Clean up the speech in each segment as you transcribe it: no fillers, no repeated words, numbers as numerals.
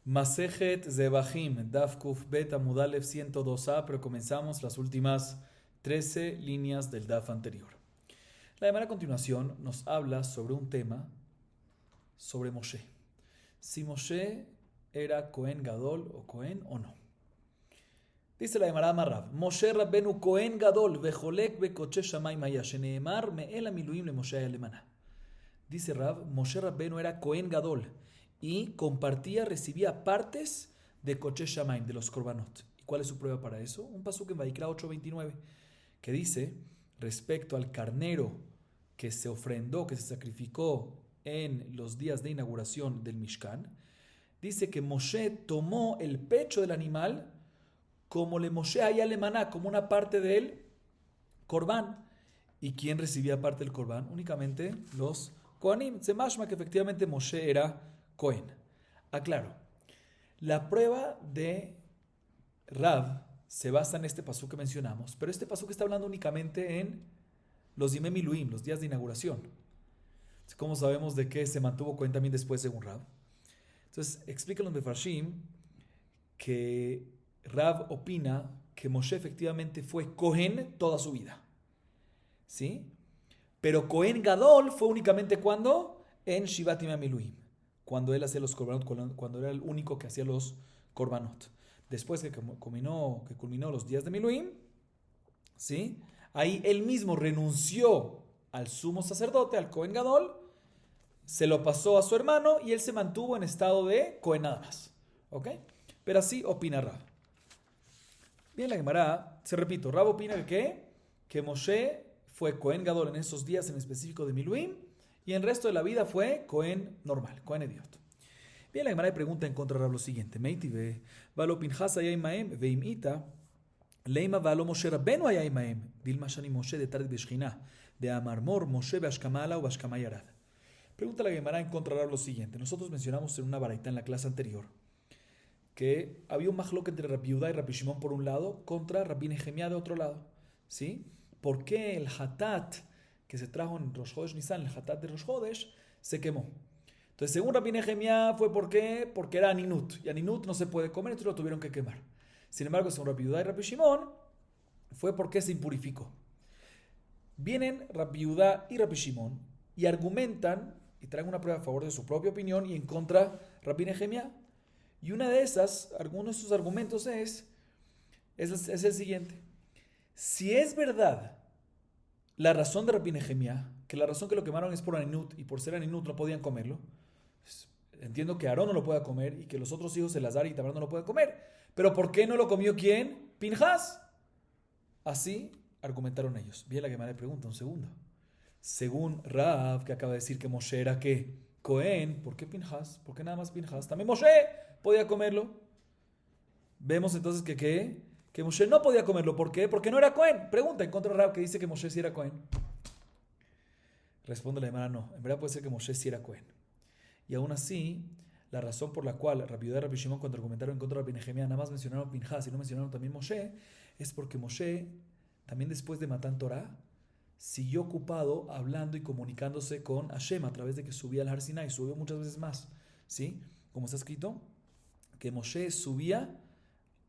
Masejet Zebahim, Daf Kuf Bet Amud Aleph 102a, pero comenzamos las últimas 13 líneas del Daf anterior. La Gemara a continuación nos habla sobre un tema sobre Moshe. Si Moshe era Cohen Gadol o Cohen o no. Dice la Gemara Amarrab, Moshe Rabbenu Cohen Gadol vejolek bekoche shamayim haya sheneemar me'el hamiluim le Moshe alemana. Dice Rab, Moshe Rabbenu era Cohen Gadol y compartía, recibía partes de Koche Shamaim, de los Korbanot. ¿Y cuál es su prueba para eso? Un pasuk en Vaikra 8:29, que dice, respecto al carnero que se ofrendó, que se sacrificó en los días de inauguración del Mishkan, dice que Moshe tomó el pecho del animal como le Moshe haya le maná, como una parte del Korban. ¿Y quién recibía parte del Korban? Únicamente los Kohanim. Se mashma que efectivamente Moshe era Cohen. Aclaro, la prueba de Rav se basa en este pasuk que mencionamos, pero este pasuk está hablando únicamente en los Yimei Miluim, los días de inauguración. ¿Cómo sabemos de qué se mantuvo Cohen también después según Rav? Entonces, explican los Mefarshim que Rav opina que Moshe efectivamente fue Cohen toda su vida. ¿Sí? Pero Cohen Gadol fue únicamente cuando en Shivat Yimei Miluim, cuando él hacía los korbanot, cuando era el único que hacía los korbanot. Después que culminó los días de Miluim, ¿sí? Ahí él mismo renunció al sumo sacerdote, al Cohen Gadol, se lo pasó a su hermano y él se mantuvo en estado de Cohen nada más. ¿Ok? Pero así opina Rab. Bien, la Gemara, se repito, Rab opina que Moshe fue Cohen Gadol en esos días en específico de Miluim, y el resto de la vida fue Cohen normal, Cohen Ediot. Bien, la Gemara pregunta en contra de Rab lo siguiente. Meitive, valo Pinchas haya imaem, veim ita, leima valo Moshe Rabbenu haya imaem, dilma shani Moshe de tarde beshchina, de amarmor Moshe beashkamala o beashkama yarad. Pregunta la Gemara en contra de Rab lo siguiente. Nosotros mencionamos en una baraita en la clase anterior que había un majlok entre Rabbi Yehuda y Rabbi Shimon por un lado contra Rabbi Nehemiah de otro lado. ¿Sí? ¿Por qué el hatat que se trajo en Rosh Chodesh Nisan, el hatat de Rosh Chodesh, se quemó? Entonces, según Rabbi Nehemiah, ¿fue por qué? Porque era aninut, y aninut no se puede comer, entonces lo tuvieron que quemar. Sin embargo, según Rabbi Yehuda y Rabbi Shimon, fue porque se impurificó. Vienen Rabbi Yehuda y Rabbi Shimon y argumentan y traen una prueba a favor de su propia opinión y en contra de Rabbi Nehemiah. Y una de esas, algunos de sus argumentos es el siguiente. Si es verdad la razón de Rabbi Nehemiah, que la razón que lo quemaron es por aninut, y por ser aninut no podían comerlo, pues, entiendo que Aarón no lo pueda comer y que los otros hijos, Elazar y Tamar, no lo pueden comer. Pero ¿por qué no lo comió quién? Pinchas. Así argumentaron ellos. Bien, la Gemara le pregunta un segundo. Según Rav, que acaba de decir que Moshe era ¿qué? Cohen, ¿por qué Pinchas? ¿Por qué nada más Pinchas? También Moshe podía comerlo. Vemos entonces que Moshe no podía comerlo. ¿Por qué? Porque no era Cohen. Pregunta en contra de Rab que dice que Moshe sí era Cohen. Responde la Gemara, no. En verdad puede ser que Moshe sí era Cohen. Y aún así, la razón por la cual Rabbi Yehuda y Rabbi Shimon, cuando argumentaron en contra de Rabbi Nehemiah, nada más mencionaron Pinchas y no mencionaron también Moshe, es porque Moshe, también después de Matan Torah, siguió ocupado hablando y comunicándose con Hashem a través de que subía al Har Sinai, subió muchas veces más. ¿Sí? Como está escrito, que Moshe subía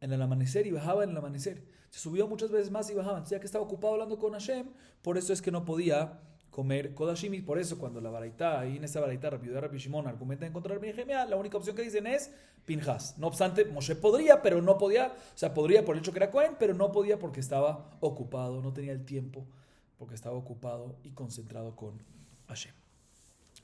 en el amanecer y bajaba en el amanecer. Se subió muchas veces más y bajaba. Entonces, ya que estaba ocupado hablando con Hashem, por eso es que no podía comer Kodashim. Y por eso cuando la baraita, ahí en esa baraita, Rabbi Yehuda y Rabbi Shimon argumentan en contra de Rabbi Nehemiah, la única opción que dicen es Pinchas. No obstante, Moshe podría, pero no podía. O sea, podría por el hecho que era Cohen, pero no podía porque estaba ocupado, no tenía el tiempo, porque estaba ocupado y concentrado con Hashem.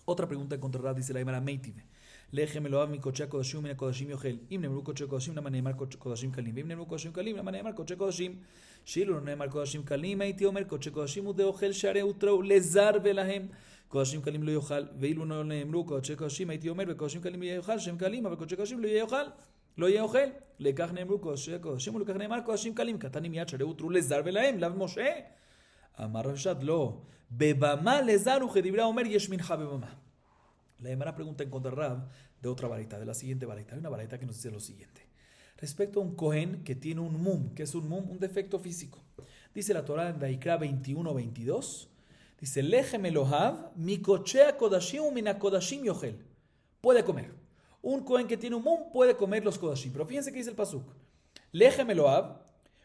Otra pregunta en contra de Rab, dice la Gemara Meitive. Lejem eloav mi koche kodashim min kodashim yochel. Im nemru koche kodashim lama neemar kodashim kalim. Im nemru kodashim kalim lama neemar koche kodashim. Shilu no neemar kodashim kalim. Eiti omer koche kodashim ude ochel share utrou lezar velahem. Kodashim kalim lo yochal. Veilu no neemru koche kodashim. Eiti omer kodashim kalim lo yochal. Shem kalim aber koche kodashim lo yochal. Lo yochel. Lekach neemru koche kodashim ulekach neemar kodashim kalim. Katanim yad share utrou lezar velahem. Lav Moshe. Amar Rav Shad lo. Bebama lezar uchedibra omer yesh mincha bebama. La Gemara pregunta en contra de Rab de otra varita, de la siguiente varita. Hay una varita que nos dice lo siguiente. Respecto a un Cohen que tiene un mum, que es un mum, un defecto físico. Dice la Torah en Vaikra 21:22. Dice, Lechem Elohav, mi kochea kodashim u mina kodashim yochel. Puede comer. un Cohen que tiene un mum puede comer los kodashim. Pero fíjense que dice el pasuk. Lejem Eloab,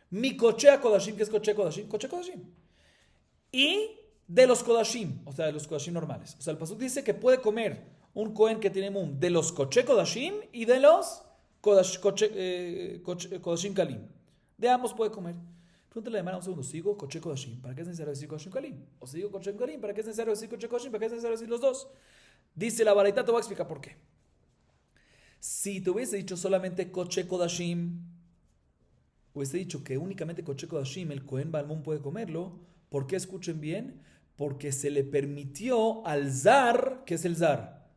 mi cochea kodashim, que es coche kodashim, coche kodashim. Y de los kodashim, o sea, de los kodashim normales. O sea, el pasuk dice que puede comer un Cohen que tiene mum de los coche kodashim y de los kodashim kalim. De ambos puede comer. Pregúntale a la un segundo, ¿sigo coche kodashim? ¿Para qué es necesario decir kodashim kalim? ¿O sigo kodashim kalim? ¿Para qué es necesario decir coche kodashim? ¿Para qué es necesario decir los dos? Dice la baraita, te voy a explicar por qué. Si te hubiese dicho solamente coche kodashim, hubiese dicho que únicamente coche kodashim el Cohen Balmón puede comerlo. ¿Por qué? Escuchen bien. Porque se le permitió al zar, ¿qué es el zar?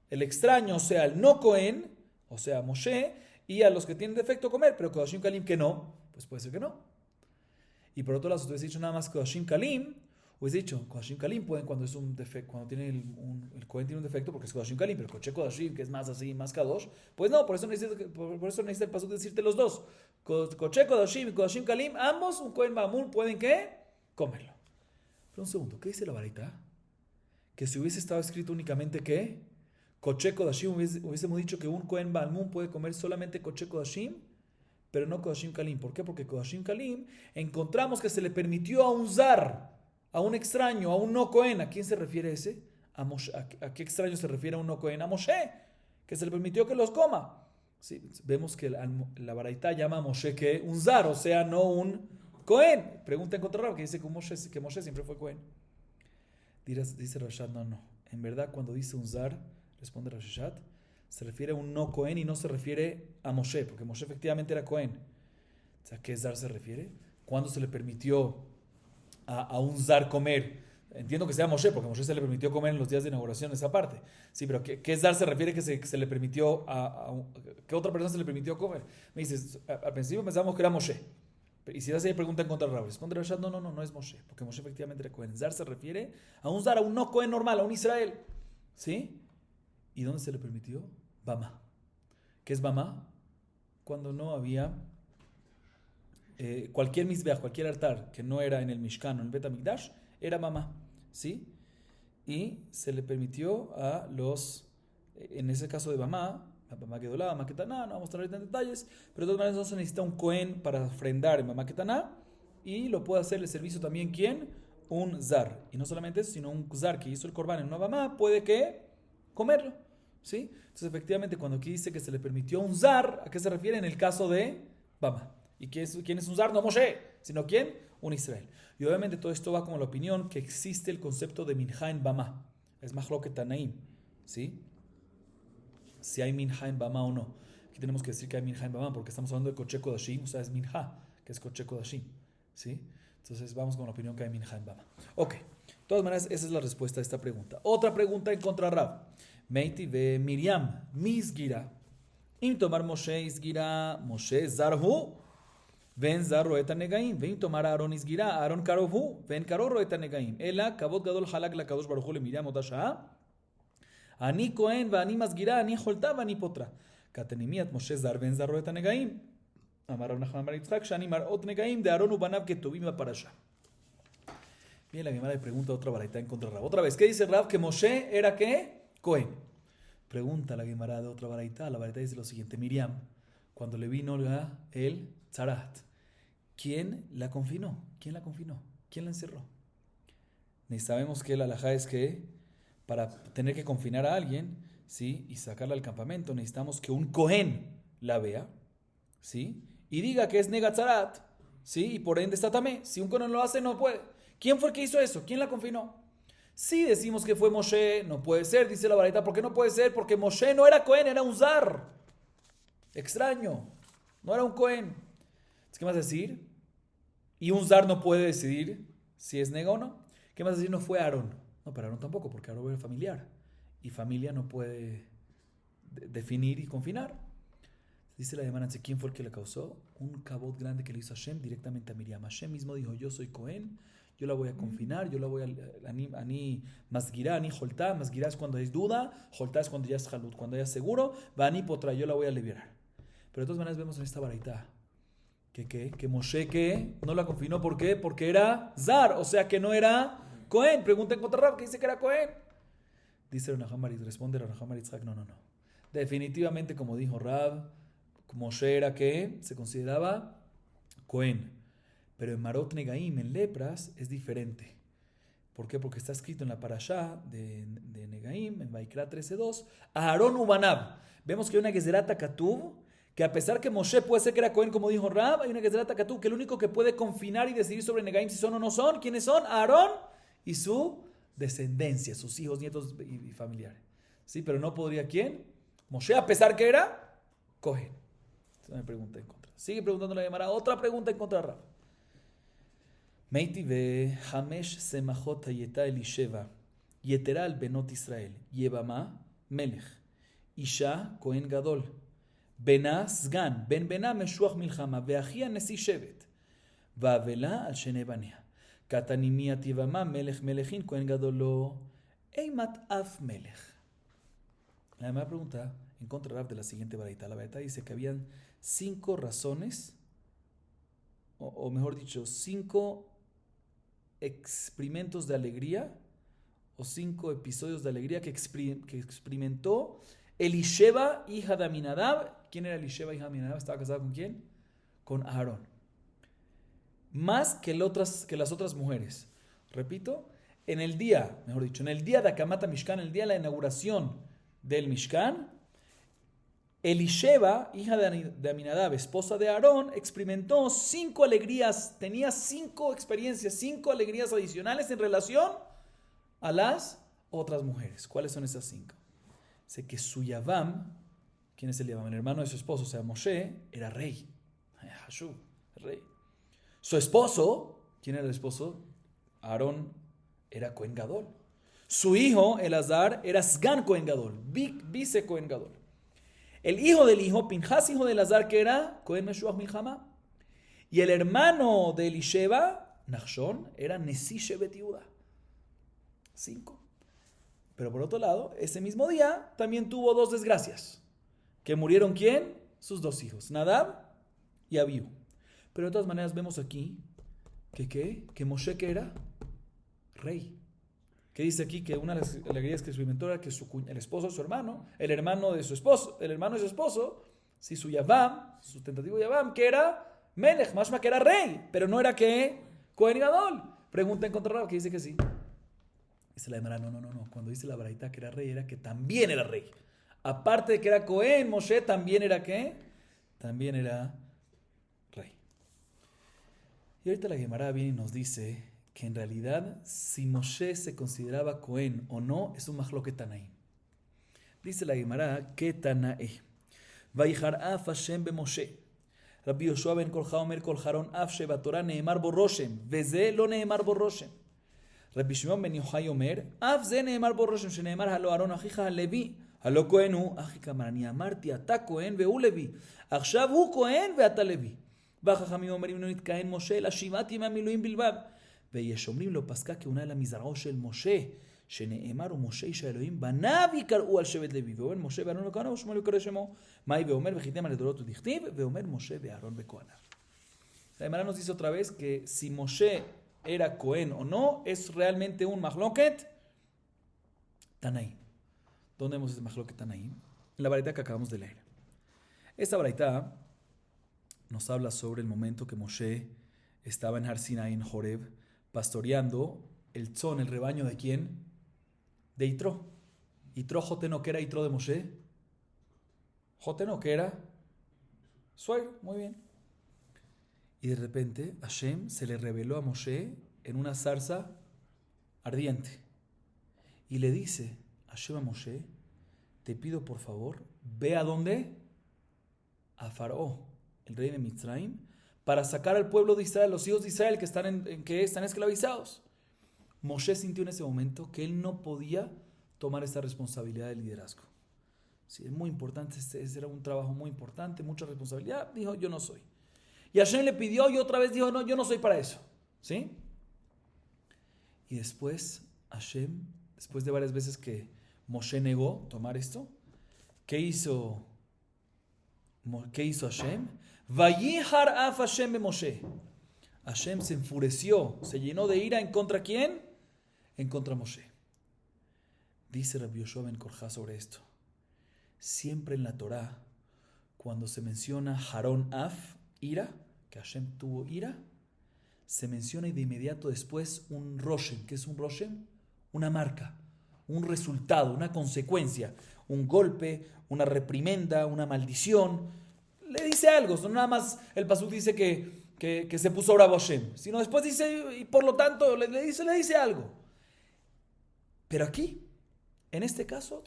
El extraño, o sea, el no Cohen, o sea, Moshe, y a los que tienen defecto comer, pero kodashim kalim que no, pues puede ser que no. Y por otro lado, si tú hubiese dicho nada más kodashim kalim, hubiese dicho kodashim kalim pueden cuando es un defecto, cuando tiene el Cohen tiene un defecto porque es kodashim kalim, pero coche kodashim que es más así, más kadosh, pues no, por eso necesita el pasuk de decirte los dos. Coche kodashim y kodashim kalim, ambos un Cohen Mamul pueden ¿qué? Comerlo. Pero un segundo, ¿qué dice la baraita? Que si hubiese estado escrito únicamente ¿qué? Coche kodashim, hubiésemos dicho que un Cohen Balmum puede comer solamente coche kodashim, pero no kodashim kalim. ¿Por qué? Porque kodashim kalim encontramos que se le permitió a un zar, a un extraño, a un no Cohen. ¿A quién se refiere ese? ¿A qué extraño se refiere a un no Cohen? A Moshe, que se le permitió que los coma. Sí, vemos que la baraita llama a Moshe que un zar, o sea, no un Cohen. Pregunta en contra Rab, que dice que Moshe siempre fue Cohen. Dice Rashad, no. En verdad, cuando dice un zar, responde Rashad, se refiere a un no Cohen y no se refiere a Moshe, porque Moshe efectivamente era Cohen. O sea, ¿qué zar se refiere? ¿Cuándo se le permitió a un zar comer? Entiendo que sea Moshe, porque a Moshe se le permitió comer en los días de inauguración esa parte. Sí, pero ¿qué zar se refiere que se le permitió que otra persona se le permitió comer? Me dices, al principio pensábamos que era Moshe. Y si hace pregunta en contra de Rab, responde Rashad, no es Moshe, porque Moshe efectivamente era Cohen. Zar se refiere a un zar, a un no Cohen normal, a un Israel. ¿Sí? ¿Y dónde se le permitió? Bama. ¿Qué es Bama? Cuando no había cualquier mizbeach, cualquier altar que no era en el Mishkan o en el Bet HaMikdash, era Bama. ¿Sí? Y se le permitió a los, en ese caso de Bama, Bama Gedolá, Bama Ketaná, no vamos a entrar ahorita en detalles, pero de todas maneras no se necesita un Cohen para ofrendar en Bama Ketaná, y lo puede hacer el servicio también, ¿quién? Un zar. Y no solamente eso, sino un zar que hizo el Corban en una Bama puede que comerlo. ¿Sí? Entonces, efectivamente, cuando aquí dice que se le permitió un zar, ¿a qué se refiere? En el caso de Bama. ¿Y quién es un zar? No Moshe, sino ¿quién? Un Israel. Y obviamente todo esto va como la opinión que existe el concepto de minja en Bama. Es Mahloket Tanaim. ¿Sí? Si hay minja en Bama o no. Aquí tenemos que decir que hay minja en Bama porque estamos hablando de Koche Kodashim, o sea, es minja, que es Koche Kodashim. ¿Sí? Entonces, vamos con la opinión que hay minja en Bama. Ok. De todas maneras, esa es la respuesta a esta pregunta. Otra pregunta en contra Rab. Meiti ve Miriam, misgira. Im tomar Moshe isgira, Moshe zarhu, ven zarro et hanegaim. Veim tomar Aaron isgira, Aaron karovhu, ven karorro et hanegaim. Ela, kavod gadol halak la kadosh baruch hu le Miriam oda shah. Ani Cohen ואני מסגירה, אני חולתה ואני פוטרה. כתנימיית משה זר ואין זר רואה את הנגעים. אמר רב נחמן בר יצחק שאני מראות נגעים דארון ובניו כטובים בפרשה. Bien, la Gemara le pregunta otra baraita en contra de Rab. Otra vez, ¿qué dice Rab? Que Moshe era ¿qué? Cohen. Pregunta la Gemara de otra baraita. La baraita dice lo siguiente: Miriam, cuando le vino el tzarat, ¿quién la confinó? ¿Quién la confinó? ¿Quién la encerró? Ni sabemos que el alajá es que para tener que confinar a alguien, ¿sí? Y sacarla al campamento, necesitamos que un Cohen la vea, ¿sí? Y diga que es negatzarat, ¿sí? Y por ende está tamé. Si un Cohen lo hace, no puede. ¿Quién fue el que hizo eso? ¿Quién la confinó? Si decimos que fue Moshe, no puede ser, dice la baraita. ¿Por qué no puede ser? Porque Moshe no era Cohen, era un zar. Extraño. No era un Cohen. ¿Qué más decir? Y un zar no puede decidir si es nega o no. ¿Qué más decir? No fue Aarón. No, pero Aarón tampoco, porque Aarón era familiar. Y familia no puede definir y confinar. Dice la demanda, ¿quién fue el que le causó? Un cabot grande que le hizo Hashem directamente a Miriam. Hashem mismo dijo, yo soy Cohen, yo la voy a confinar, yo la voy a ani masgirá, ani holtá. Masgirá es cuando hay duda, holtá es cuando ya es halut, cuando ya es seguro, va ani potra, yo la voy a liberar. Pero de todas maneras vemos en esta baraita que Moshe que no la confinó. ¿Por qué? Porque era zar, o sea que no era Cohen. Pregunta en contra Rab, que dice que era Cohen. Dice Rav Nachman Bar, responde Rav Nachman Bar Yitzhak, no. Definitivamente, como dijo Rab, Moshe era que se consideraba Cohen. Pero en Marot Negaim, en lepras, es diferente. ¿Por qué? Porque está escrito en la parashá de Negaim, en Vaikra 13.2, Aarón Ubanab. Vemos que hay una Gezerata Katuv, que a pesar que Moshe puede ser que era Cohen, como dijo Rab, hay una Gezerata Katuv que el único que puede confinar y decidir sobre Negaim si son o no son, ¿quiénes son? Aarón y su descendencia, sus hijos, nietos y familiares. ¿Sí? Pero no podría ¿quién? Moshe, a pesar que era Cohen. Esa me pregunta en contra. Sigue preguntando la Gemara. Otra pregunta en contra de Rab. Meiti ve Hamesh Semachot Hayeta Elisheva Yetera al Benot Israel Yebama Melech Isha Cohen Gadol Bena Sgan Ben Bena Meshuach Milchama Veachia Nesi Shevet Vavela al Shene Banea Katanimia Tivama Melech Melechin Cohen Gadol Lo Eimat Af Melech. La primera pregunta en contra de Rab de la siguiente baraita. La baraita dice que habían 5 razones, o mejor dicho, 5 experimentos de alegría, o 5 episodios de alegría que experimentó Elisheva, hija de Aminadab. ¿Quién era Elisheva, hija de Aminadab? ¿Estaba casada con quién? Con Aarón. Más que las otras mujeres. Repito, en el día de Akamata Mishkan, el día de la inauguración del Mishkan, Elisheva, hija de Aminadab, esposa de Aarón, experimentó 5 alegrías, tenía 5 experiencias, 5 alegrías adicionales en relación a las otras mujeres. ¿Cuáles son esas 5? Sé que su Yavam, ¿quién es el Yavam? El hermano de su esposo, o sea, Moshe, era rey. Hashub, rey. Su esposo, ¿quién era el esposo? Aarón era Cohen Gadol. Su hijo, Elazar, era Sgan Cohen Gadol, vice Cohen Gadol. El hijo del hijo, Pinjas, hijo de Elazar, que era Cohen Meshuach Milchama. Y el hermano de Elisheva, Nachshon, era Nesi Shevet Yehuda. 5. Pero por otro lado, ese mismo día también tuvo 2 desgracias. ¿Que murieron quién? Sus 2 hijos, Nadab y Abiú. Pero de todas maneras vemos aquí que Moshe, que era rey. Que dice aquí que una de las alegrías que experimentó era que el esposo de su hermano, el hermano de su esposo, si su Yavam, su tentativo Yavam, que era Melech, mashma que era rey, pero no era que Cohen Gadol. Pregunta en contra de Rab, que dice que sí. Dice la Gemara, no. Cuando dice la baraita que era rey, era que también era rey. Aparte de que era Cohen, Moshe también era ¿qué? También era rey. Y ahorita la Gemara viene y nos dice que en realidad, si Moshe se consideraba Cohen o no, es un mahloket Tanaim. Dice la Gemara, que Tanae. Vayihar af Hashem be Moshe. Rabbi Yoshua ben Kolcha omer Kol Haron af shebatorah neemar bo Roshem. Veze lo neemar bo Roshem. Rabbi Shimon ben Yochai omer, af ze neemar bo Roshem, sheneemar halo Aron achija halevi. הלא כהן הוא, אחי כמר, אני אמרתי, אתה כהן והוא לוי. עכשיו הוא כהן ואתה לוי. והחכמים אומרים לו נתכהן משה אלא 7 ימי המילואים בלבד. ויש אומרים לו פסקה כהונה למזרעו של משה, שנאמר ומשה איש האלוהים, בניו יקראו על שבט לוי. ואומר משה ואהרון וכהניו ושמואל יקרא שמו. מאי ואומר וחיתם על הדורות ודכתיב, ואומר משה ואהרון וכהניו. La Gemara nos dice otra vez que si Moshe era Cohen o no, es realmente un mahloket Tanaim. ¿Dónde vemos ese mahloket Tanaim? En la baraita que acabamos de leer. Esta baraita nos habla sobre el momento que Moshe estaba en Har Sinai, en Horeb, pastoreando el tzon, el rebaño de quién? De Yitro. Yitro Joteno, ¿qué era Yitro de Moshe? Joteno, ¿qué era? Suegro, muy bien. Y de repente Hashem se le reveló a Moshe en una zarza ardiente. Y le dice Hashem a Moshe, te pido por favor, ve a dónde? A Faraón, el rey de Mitzrayim, para sacar al pueblo de Israel, los hijos de Israel que están esclavizados. Moshe sintió en ese momento que él no podía tomar esta responsabilidad de liderazgo. Sí, es muy importante, ese era un trabajo muy importante, mucha responsabilidad. Dijo, yo no soy. Y Hashem le pidió y otra vez dijo, no, yo no soy para eso. ¿Sí? Y después Hashem, después de varias veces que Moshe negó tomar esto, ¿qué hizo Hashem? Vayihar af Hashem be Moshe. Hashem se enfureció, se llenó de ira. ¿En contra quién? En contra Moshe. Dice Rabbi Yoshua ben Korja sobre esto. siempre en la Torá, cuando se menciona Harón Af, ira, que Hashem tuvo ira, se menciona y de inmediato después un Roshem. ¿Qué es un Roshem? Una marca, un resultado, una consecuencia, un golpe, una reprimenda, una maldición. Le dice algo, no nada más el pasuk dice que se puso bravo Hashem, sino después dice, y por lo tanto le dice algo. Pero aquí, en este caso,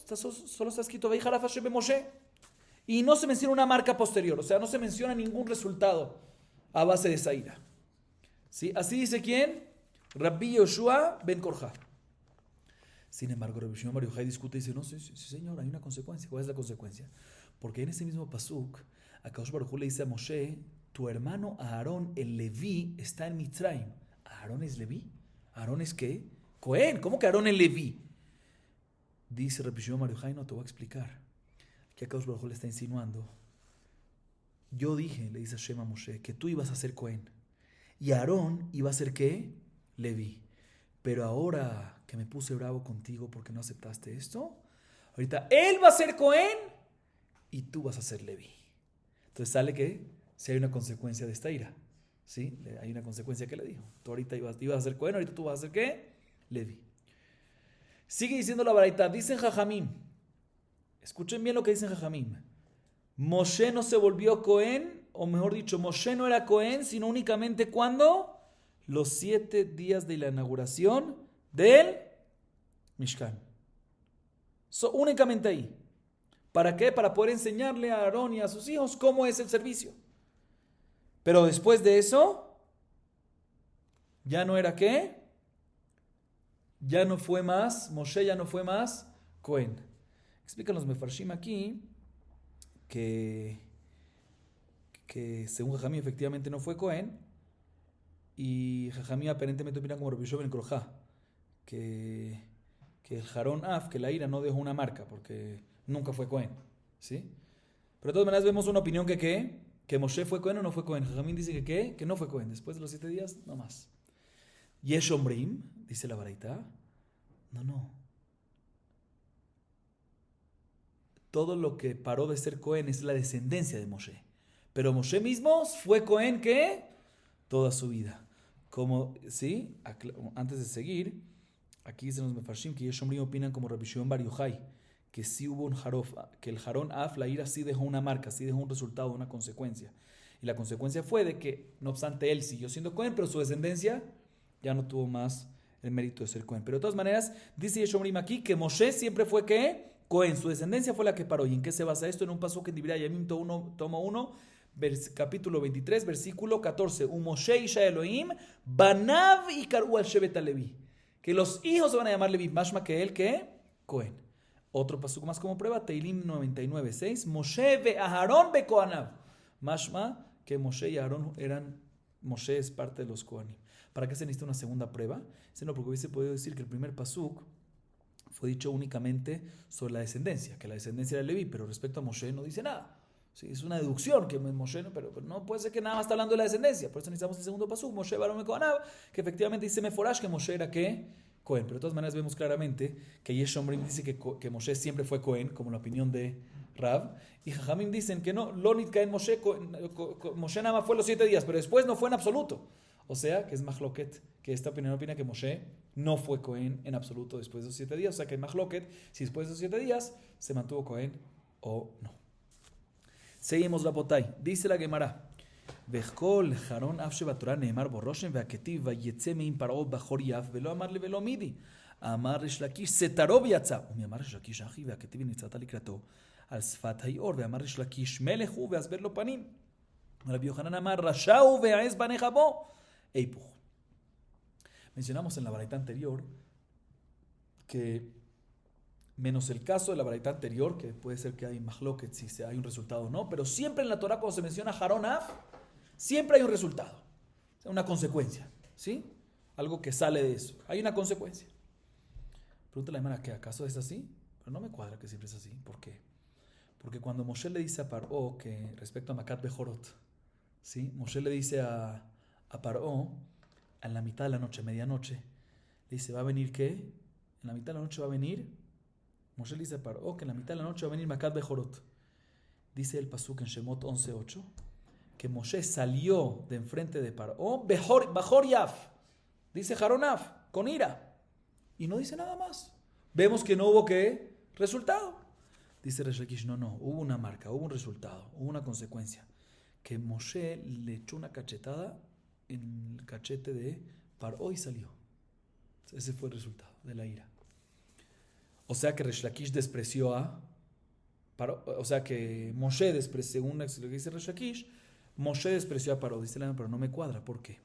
solo está escrito Veijaraf Hashem be Moshe, y no se menciona una marca posterior, o sea, no se menciona ningún resultado a base de esa ira. ¿Sí? Así dice ¿quién? Rabbi Yoshua ben Korja. Sin embargo, Rabbi Shimon Bar Yochai discute y dice, no, sí, señor, hay una consecuencia. ¿Cuál es la consecuencia? Porque en ese mismo pasuk, Akadosh Baruj Hu le dice a Moshe, tu hermano Aarón, el Leví, está en Mitzrayim. ¿Aarón es Leví? ¿Aarón es qué? Cohen. ¿Cómo que Aarón es Leví? Dice Rabbi Shimon Bar Yochai, no te voy a explicar. Que Akadosh Baruj Hu le está insinuando. Yo dije, le dice Hashem a Moshe, que tú ibas a ser Cohen. Y Aarón iba a ser ¿qué? Leví. Pero ahora que me puse bravo contigo porque no aceptaste esto, ahorita él va a ser Cohen y tú vas a ser Leví. Entonces sale que si hay una consecuencia de esta ira, ¿sí? Hay una consecuencia que le dijo. Tú ahorita ibas a ser Cohen, ahorita tú vas a ser ¿qué? Leví. Sigue diciendo la baraita, dicen Jajamim. Escuchen bien lo que dicen Jajamim. Moshe no se volvió Cohen, o mejor dicho, Moshe no era Cohen, sino únicamente cuando los 7 días de la inauguración del Mishkan. Únicamente ahí. ¿Para qué? Para poder enseñarle a Aarón y a sus hijos cómo es el servicio. Pero después de eso, ya no era ¿qué? Ya no fue más, Moshe ya no fue más Cohen. Explican los Mefarshim aquí que según Jajamí efectivamente no fue Cohen, y Jajamí aparentemente opina como Rabbi Yoshua ben Korja, que el Harón Af, que la ira no dejó una marca porque nunca fue Cohen, ¿sí? Pero de todas maneras vemos una opinión que Moshe fue Cohen o no fue Cohen. Jajamí dice que no fue Cohen, después de los 7 días no más. Yesh Omrim, dice la baraita, no. Todo lo que paró de ser Cohen es la descendencia de Moshe. Pero Moshe mismo fue Cohen ¿qué? Toda su vida. Como, ¿sí? Antes de seguir, aquí dicen los Mefarshim que Yesh Omrim opinan como Rabbi Shimon Bar Yochai, que sí hubo que el Harón Af, la ira, sí dejó una marca, sí dejó un resultado, una consecuencia. Y la consecuencia fue de que, no obstante, él siguió siendo Cohen, pero su descendencia ya no tuvo más el mérito de ser Cohen. Pero de todas maneras, dice Yesh Omrim aquí que Moshe siempre fue ¿qué? Cohen, su descendencia fue la que paró. ¿Y en qué se basa esto? En un pasuk en Divrei Hayamim, tomo 1, capítulo 23, versículo 14. Moshe Isha Elohim, Banav y Karu al Shevet Levi. Que los hijos se van a llamar Levi, mashma que él, ¿qué? Cohen. Otro pasuk más como prueba, Teilim 99, 6. Moshe ve Aharón be Kohanav. Mashma que Moshe y Aarón Moshe es parte de los Kohanim. ¿Para qué se necesita una segunda prueba? Sino porque hubiese podido decir que el primer pasuk fue dicho únicamente sobre la descendencia, que la descendencia era Leví, pero respecto a Moshe no dice nada. Sí, es una deducción que Moshe, pero no puede ser que nada más está hablando de la descendencia. Por eso necesitamos el segundo pasuk, Moshe Barón Mekohanav, que efectivamente dice Meforash que Moshe era ¿qué? Cohen. Pero de todas maneras vemos claramente que Yesh Omrim dice que Moshe siempre fue Cohen, como la opinión de Rav, y Jajamim dicen que no, Lonit Caen Moshe, Moshe nada más fue los 7 días, pero después no fue en absoluto. O sea, que es Mahloket, que esta opinión opina que Moshe no fue Cohen en absoluto después de esos 7 días. O sea, que es Mahloket, si después de esos 7 días se mantuvo Cohen o no. Seguimos la potay. Dice la Gemara. Vechkol Harón Af Shebatorah Neemar Boroshem Veaketiv Vayetze Meim Paró Bachor Yav Velo Amar Le Velo Midi Amar Rish Lakish Setaro Vyatza Umi Amar Rish Lakish Achi Veaketiv Nitzata Likrato Al Sfat Hayor Veamar Rish Lakish Melechu Veasber Lo Panim Rabbi Yohanan Amar Rashau Veaez Baneja Bo Eipuch. Mencionamos en la baraita anterior que menos el caso de la baraita anterior, que puede ser que hay mahloket si hay un resultado o no, pero siempre en la Torah cuando se menciona Harón Af, siempre hay un resultado, una consecuencia, ¿sí? Algo que sale de eso, hay una consecuencia. Pregunta la hermana, ¿qué acaso es así? Pero no me cuadra que siempre es así. ¿Por qué? Porque cuando Moshe le dice a Paró que respecto a Makat Bejorot, ¿sí? Moshe le dice a Paró en la mitad de la noche, medianoche, le dice, ¿va a venir qué? En la mitad de la noche va a venir Moshe le dice a Paró que en la mitad de la noche va a venir Makat Bejorot. Dice el pasuk en Shemot 11:8 que Moshe salió de enfrente de Paró, Bajor Yaf, dice Jaronaf, con ira. Y no dice nada más. Vemos que no hubo ¿qué? Resultado. Dice Resh Lakish, no, hubo una marca, hubo un resultado, hubo una consecuencia. Que Moshe le echó una cachetada en el cachete de Paró y salió. Ese fue el resultado de la ira. O sea que Resh Lakish despreció a Paró, o sea que Moshe despreció, según lo que dice Resh Lakish, Moshe despreció a Paró. Dice la pero no me cuadra. ¿Por qué?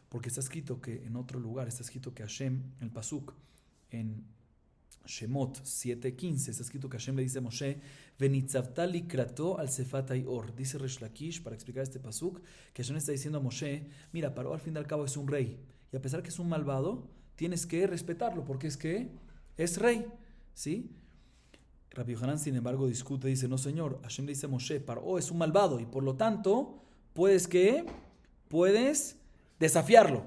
Porque está escrito que en otro lugar, está escrito que Hashem, el pasuk, en Shemot 7:15, está escrito que Hashem le dice a Moshe, Venitzavta likrato al sefat or. Dice Resh Lakish, para explicar este pasuk, que Hashem está diciendo a Moshe, mira, Paró al fin y al cabo es un rey, y a pesar que es un malvado, tienes que respetarlo, porque es que es rey, ¿sí? Rabbi Yohanan, sin embargo, discute, dice, no señor, Hashem le dice a Moshe, Paró es un malvado, y por lo tanto, puedes desafiarlo,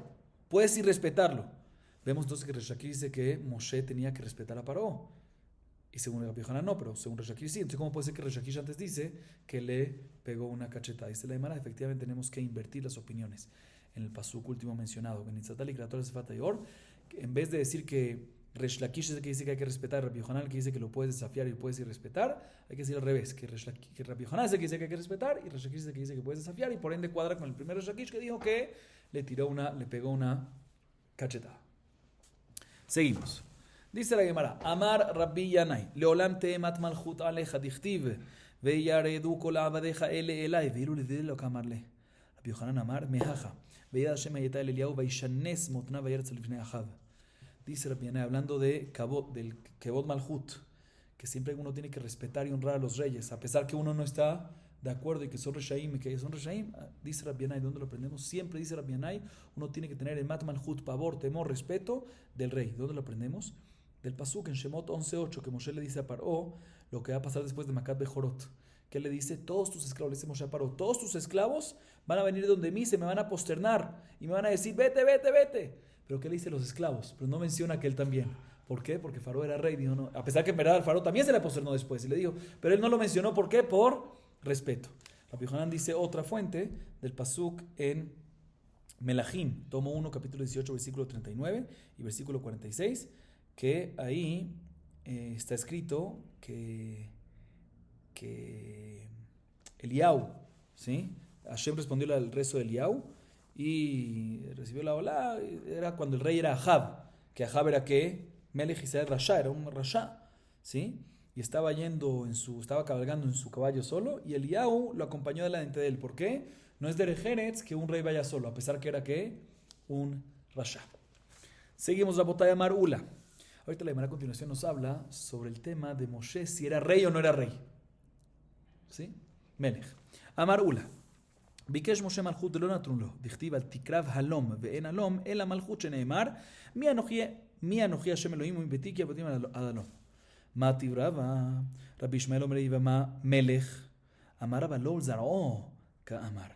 puedes irrespetarlo. Vemos entonces que Resh Lakish dice que Moshe tenía que respetar a Paró. Y según Rabbi Yohanan no, pero según Resh Lakish sí. Entonces, ¿cómo puede ser que Resh Lakish antes dice que le pegó una cachetada? Dice la Gemara, efectivamente tenemos que invertir las opiniones. En el pasuk último mencionado, en vez de decir que Resh Lakish es el que dice que hay que respetar, Rabbi Yohanan el que dice que lo puedes desafiar y puedes irrespetar, hay que decir al revés, que Rabbi Yohanan es el que dice que hay que respetar y Resh Lakish es el que dice que puedes desafiar, y por ende cuadra con el primer Resh Lakish que dijo que le pegó una cachetada. Seguimos. Dice la Gemara, Amar Rabbi Yanai, Leolam teemat malchut aleja dichtiv, veyaredu kol abadeja ele elai, veiru lidil lo kamarle. Rabbi Yohanan Amar, mehaja, veyad Hashem ayeta el Eliyahu, veishanes motna vayertz lifnei achav. Dice Rabbi Yanai, hablando de del Kevod Malchut, que siempre uno tiene que respetar y honrar a los reyes, a pesar que uno no está de acuerdo y que son Reshaim y que son Reshaim. Dice Rabbi Yanai, ¿dónde lo aprendemos? Siempre dice Rabbi Yanai, uno tiene que tener el Mat Malchut, pavor, temor, respeto del rey. ¿Dónde lo aprendemos? Del pasuk en Shemot 11:8, que Moshe le dice a Paró lo que va a pasar después de Makat Bejorot. Que le dice, todos tus esclavos, le dice Moshe a Paró, todos tus esclavos van a venir donde mí, se me van a posternar y me van a decir, vete. Pero ¿qué le dice a los esclavos? Pero no menciona que él también. ¿Por qué? Porque Paró era rey. Dijo, no, a pesar que en verdad Paró también se le posternó después. Y le dijo, pero él no lo mencionó. ¿Por qué? Por respeto. Rabbi Yohanan dice otra fuente del pasuk en Melahim, tomo 1, capítulo 18, versículo 39 y versículo 46, que ahí está escrito que Eliyahu, ¿sí? Hashem respondió al rezo de Eliyahu y recibió la ola. Era cuando el rey era Ahab, que Ahab era ¿qué? Melech Israel Rasha, era un Rasha, ¿sí? Y estaba cabalgando en su caballo solo, y Eliyahu lo acompañó delante de él. ¿Por qué? No es de Rejeretz que un rey vaya solo, a pesar que era ¿qué? Un Rasha. Seguimos la botalla Mar Ula. Ahorita la Gemara a continuación nos habla sobre el tema de Moshe, si era rey o no era rey. ¿Sí? Melech. Amar Ula. ביקש משה מלכות ולא נתנו לו, דכתיב על תקרב הלום ואין הלום, אלא מלכות שנאמר, מי אנוכי השם אלוהים ומביתי כי עבדים עד הלום. מה טיב רבא? רבי ישמעאל אומר לי, ומה מלך? אמר רבא לא זרעו כאמר.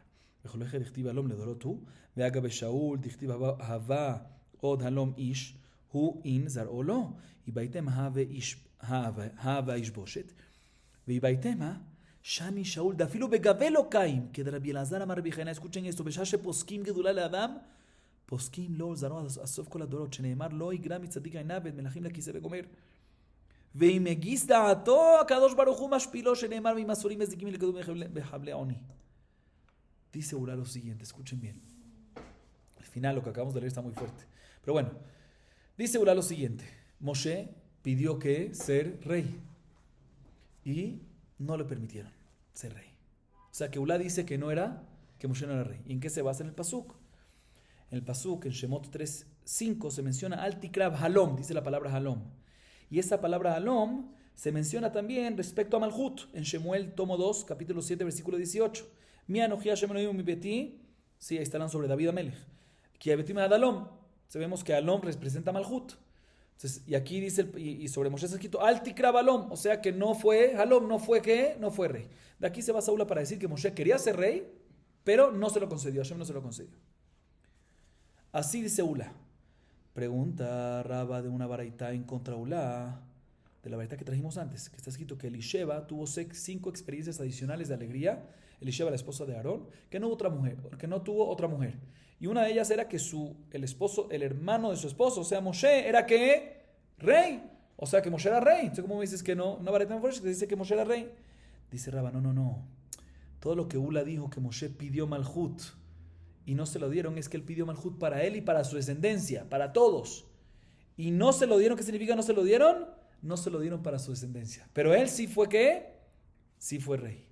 וכל אחד דכתיב הלום לדורות הוא, ואגב שאול דכתיב הווה עוד הלום איש, הוא אין זרעו לו. יבייתם הווה איש בושת, ויבייתם Shani Shaul, da filo begavelo kaim, que de Rabbi Elazar amar Rabbi Hanina, escuchen esto, beshache poskim gedula le Adam, poskim lo zaro asof kol adorot, sheneemar lo igra mitzadik ainav et melachim lekise begomer. ואם הגיס דעתו, הקדוש ברוך הוא משפילו, שנאמר ממסורים מזיקים לקדום בחבלי עוני. Dice Ura lo siguiente, escuchen bien. Al final lo que acabamos de leer está muy fuerte. Pero bueno, dice Ura lo siguiente. Moshe pidió que ser rey. Y no le permitieron ser rey. O sea que Ulá dice que Moshe no era rey. ¿Y en qué se basa en el pasuk? En el pasuk, en Shemot 3:5, se menciona al tikrab halom, dice la palabra halom. Y esa palabra halom se menciona también respecto a Malhut, en Shemuel, tomo 2, capítulo 7, versículo 18. Mi anoji Hashem Elohim mi beti, sí, ahí estarán sobre David Amelech. Ki abetim ad halom, sabemos que halom representa Malhut. Entonces, y aquí dice, y sobre Moshe está escrito al tikrab halom, o sea que no fue halom, no fue rey. De aquí se va Saúl para decir que Moshe quería ser rey, pero no se lo concedió, Hashem no se lo concedió. Así dice Ula. Pregunta Raba de una baraita en contra Ula. de la verdad que trajimos antes, que está escrito que Elisheba tuvo 5 experiencias adicionales de alegría. Elisheba, la esposa de Aarón, que no tuvo otra mujer. Y una de ellas era que el hermano de su esposo, o sea, Moshe, era que rey. O sea, que Moshe era rey. Entonces, ¿cómo me dices que no? Una vareta que dice que Moshe era rey. Dice Rabba, no. Todo lo que Ula dijo que Moshe pidió Malhut y no se lo dieron es que él pidió Malhut para él y para su descendencia, para todos. Y no se lo dieron. ¿Qué significa no se lo dieron? No se lo dieron para su descendencia. Pero él sí fue ¿qué? Sí fue rey.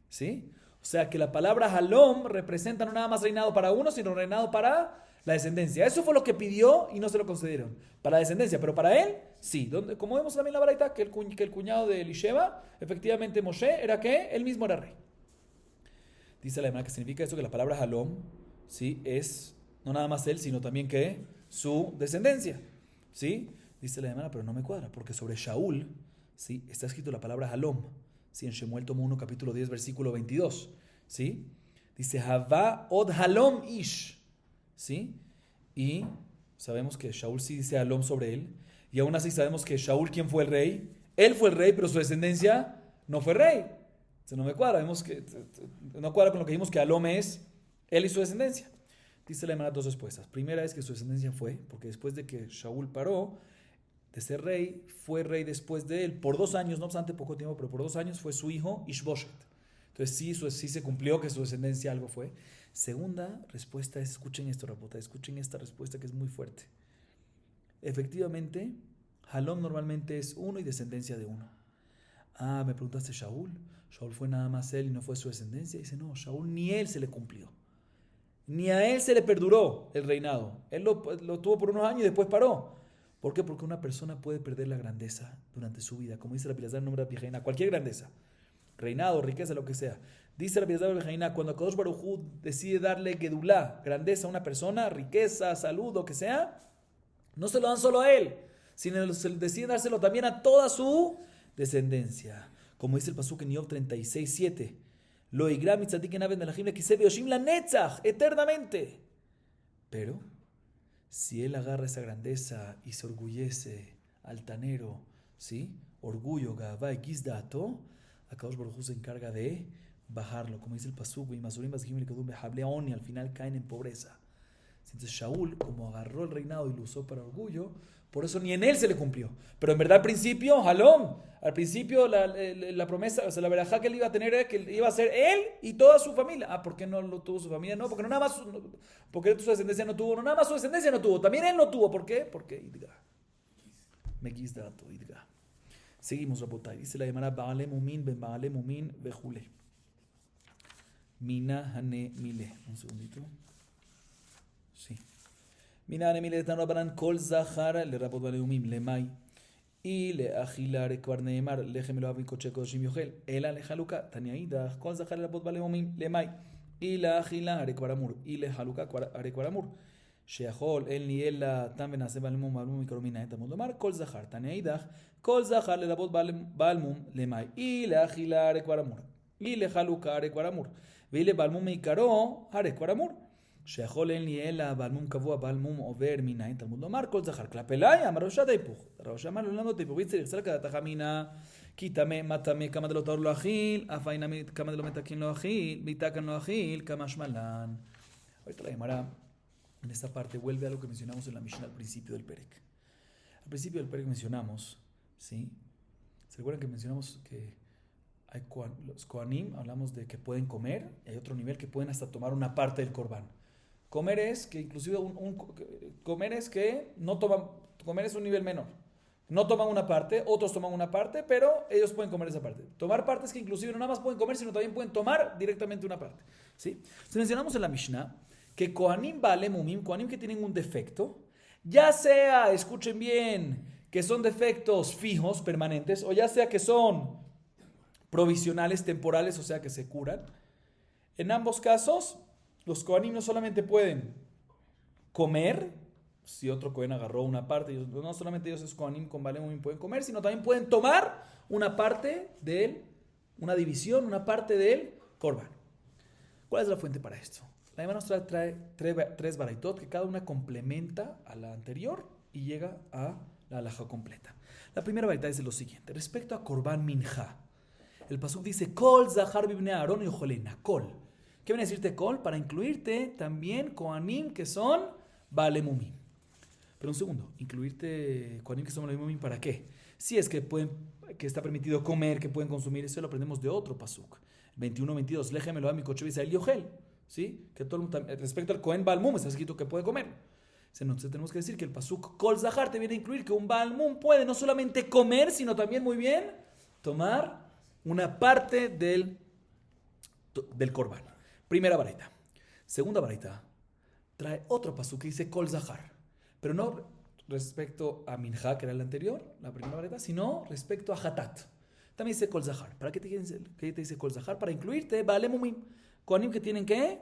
¿Sí? O sea que la palabra Halom representa no nada más reinado para uno, sino reinado para la descendencia. Eso fue lo que pidió y no se lo concedieron. Para la descendencia, pero para él, sí. Como vemos también en la baraita, que el cuñado de Elisheba, efectivamente Moshe, era que él mismo era rey. Dice la Gemara que significa eso, que la palabra Halom, ¿sí? Es no nada más él, sino también que su descendencia. ¿Sí? Dice la Gemara, pero no me cuadra, porque sobre Shaul, ¿sí? Está escrito la palabra Halom. ¿Sí? En Shemuel tomo 1, capítulo 10, versículo 22. ¿Sí? Dice, Havá od Halom ish. ¿Sí? Y sabemos que Shaul sí dice Halom sobre él. Y aún así sabemos que Shaul, ¿quién fue el rey? Él fue el rey, pero su descendencia no fue rey. Entonces no me cuadra. Vemos que no cuadra con lo que dijimos que Halom es él y su descendencia. Dice la Gemara 2 respuestas. Primera es que su descendencia fue, porque después de que Shaul paró de ser rey, fue rey después de él, por 2 años, no obstante poco tiempo, pero por 2 años fue su hijo Ishboshet. Entonces sí se cumplió que su descendencia algo fue. Segunda respuesta es, escuchen esto, Rapota, escuchen esta respuesta que es muy fuerte. Efectivamente, Halom normalmente es uno y descendencia de uno. Ah, me preguntaste Shaul. Shaul fue nada más él y no fue su descendencia. Dice, no, Shaul ni él se le cumplió. Ni a él se le perduró el reinado. Él lo tuvo por unos años y después paró. ¿Por qué? Porque una persona puede perder la grandeza durante su vida. Como dice la Pilazar, el nombre de Pijaina, cualquier grandeza. Reinado, riqueza, lo que sea. Dice la Pilazar de Pijaina, cuando Kadosh Baruj Hu decide darle Gedulá, grandeza a una persona, riqueza, salud, lo que sea, no se lo dan solo a él, sino decide dárselo también a toda su descendencia. Como dice el pasuk en Job 36:7. Lo igra mitzadiken aben melachim lekiseh veyoshim lanetzach, eternamente. Pero si él agarra esa grandeza y se orgullece, altanero, ¿sí? Orgullo, gavá y gizdato, Akadosh Baruj Hu se encarga de bajarlo. Como dice el pasuk, y masurim basjim lekadum behablea oni, al final caen en pobreza. Entonces Shaul, como agarró el reinado y lo usó para orgullo, por eso ni en él se le cumplió. Pero en verdad al principio, al principio la promesa, o sea, la verajá que él iba a tener era que iba a ser él y toda su familia. Ah, ¿por qué no lo tuvo su familia? No, porque no nada más, porque su descendencia no tuvo, no nada más su descendencia no tuvo, también él no tuvo. ¿Por qué? Porque Idga. Megiz dato, Idga. Seguimos, Rabotai. Dice la llamada Baale Mumin, Ben Baale Mumin, Bejule. Mina Hane Mile. Un segundito. Sí. Mina Hane Mile, Tan Rabanan, Kol Zahar, le Rabot Baale Mumin, le Mai. Y le Agilar Kvarneemar, le Gemelo Avi Kocheko Shim Yohel. Ela le Haluka, Taniaida, Kol Zahar, le Rabot Baale Mumin, le Mai. Y la Agilar Kvaramur. Y le Haluka Kvaramur. שיכול אין לי אלא תם ונעשה בעל מום בעל מום יקרו מן העט עמוד לומר כל זכר תנא אידך כל זכר לרבות בעל מום למאי אי לאכילה הרי כבר אמור אי לחלוקה הרי כבר אמור ואי לבעל מום מעיקרו הרי כבר אמור שיכול אין לי אלא בעל מום קבוע בעל מום עובר מן העט עמוד לומר כל זכר כלפי ליה אמר ראשת ההיפוך ראש אמר לו למה תהיפוך ויצר יחסר כדתך מינה כי טמא מה טמא כמה דלא טהור לא אכיל אף אינה כמה דלא מתקין לא אכיל ביתקן לא אכיל כמה שמלן. ahorita la llamará. En esta parte vuelve a lo que mencionamos en la Mishnah al principio del Perek. Al principio del Perek mencionamos, ¿sí? ¿Se recuerdan que mencionamos que hay los Kohanim, hablamos de que pueden comer, y hay otro nivel que pueden hasta tomar una parte del Corbán? Comer es que inclusive comer es que no toman, comer es un nivel menor. No toman una parte, otros toman una parte, pero ellos pueden comer esa parte. Tomar parte es que inclusive no nada más pueden comer, sino también pueden tomar directamente una parte, ¿sí? Entonces mencionamos en la Mishnah que Kohanim Baale Mumim, Kohanim que tienen un defecto, ya sea, escuchen bien, que son defectos fijos, permanentes, o ya sea que son provisionales, temporales, o sea que se curan. En ambos casos, los Kohanim no solamente pueden comer, si otro Kohen agarró una parte, no solamente ellos es Kohanim con Baale Mumim pueden comer, sino también pueden tomar una parte de él, una división, una parte del Korban. ¿Cuál es la fuente para esto? La Gemara nos trae tres baraitot que cada una complementa a la anterior y llega a la halajá completa. La primera variedad es lo siguiente. Respecto a Korban Minja, el pasuk dice, Kol Zahar Bibne Aarón y Ojolena, Kol. ¿Qué viene a decirte Kol? Para incluirte también Kohanim que son Baale Mumim. Pero un segundo, incluirte Kohanim que son Baale Mumim, ¿para qué? Si es que está permitido comer, que pueden consumir, eso lo aprendemos de otro pasuk. 21-22, Lechem Elohim Mikochev Israel Yochel. ¿Sí? Que todo el mundo, respecto al Kohen Baal Mum está escrito que puede comer. Entonces tenemos que decir que el pasuk Kol Zahar te viene a incluir que un Baal Mum puede no solamente comer, sino también muy bien tomar una parte del Korban. Primera baraita. Segunda baraita trae otro pasuk que dice Kol Zahar, pero no respecto a Minja, que era el anterior, la primera baraita, sino respecto a Hatat. También dice Kol Zahar. ¿Para qué te dice Kol Zahar? Para incluirte Baale Mumim, Kohanim que tienen ¿qué?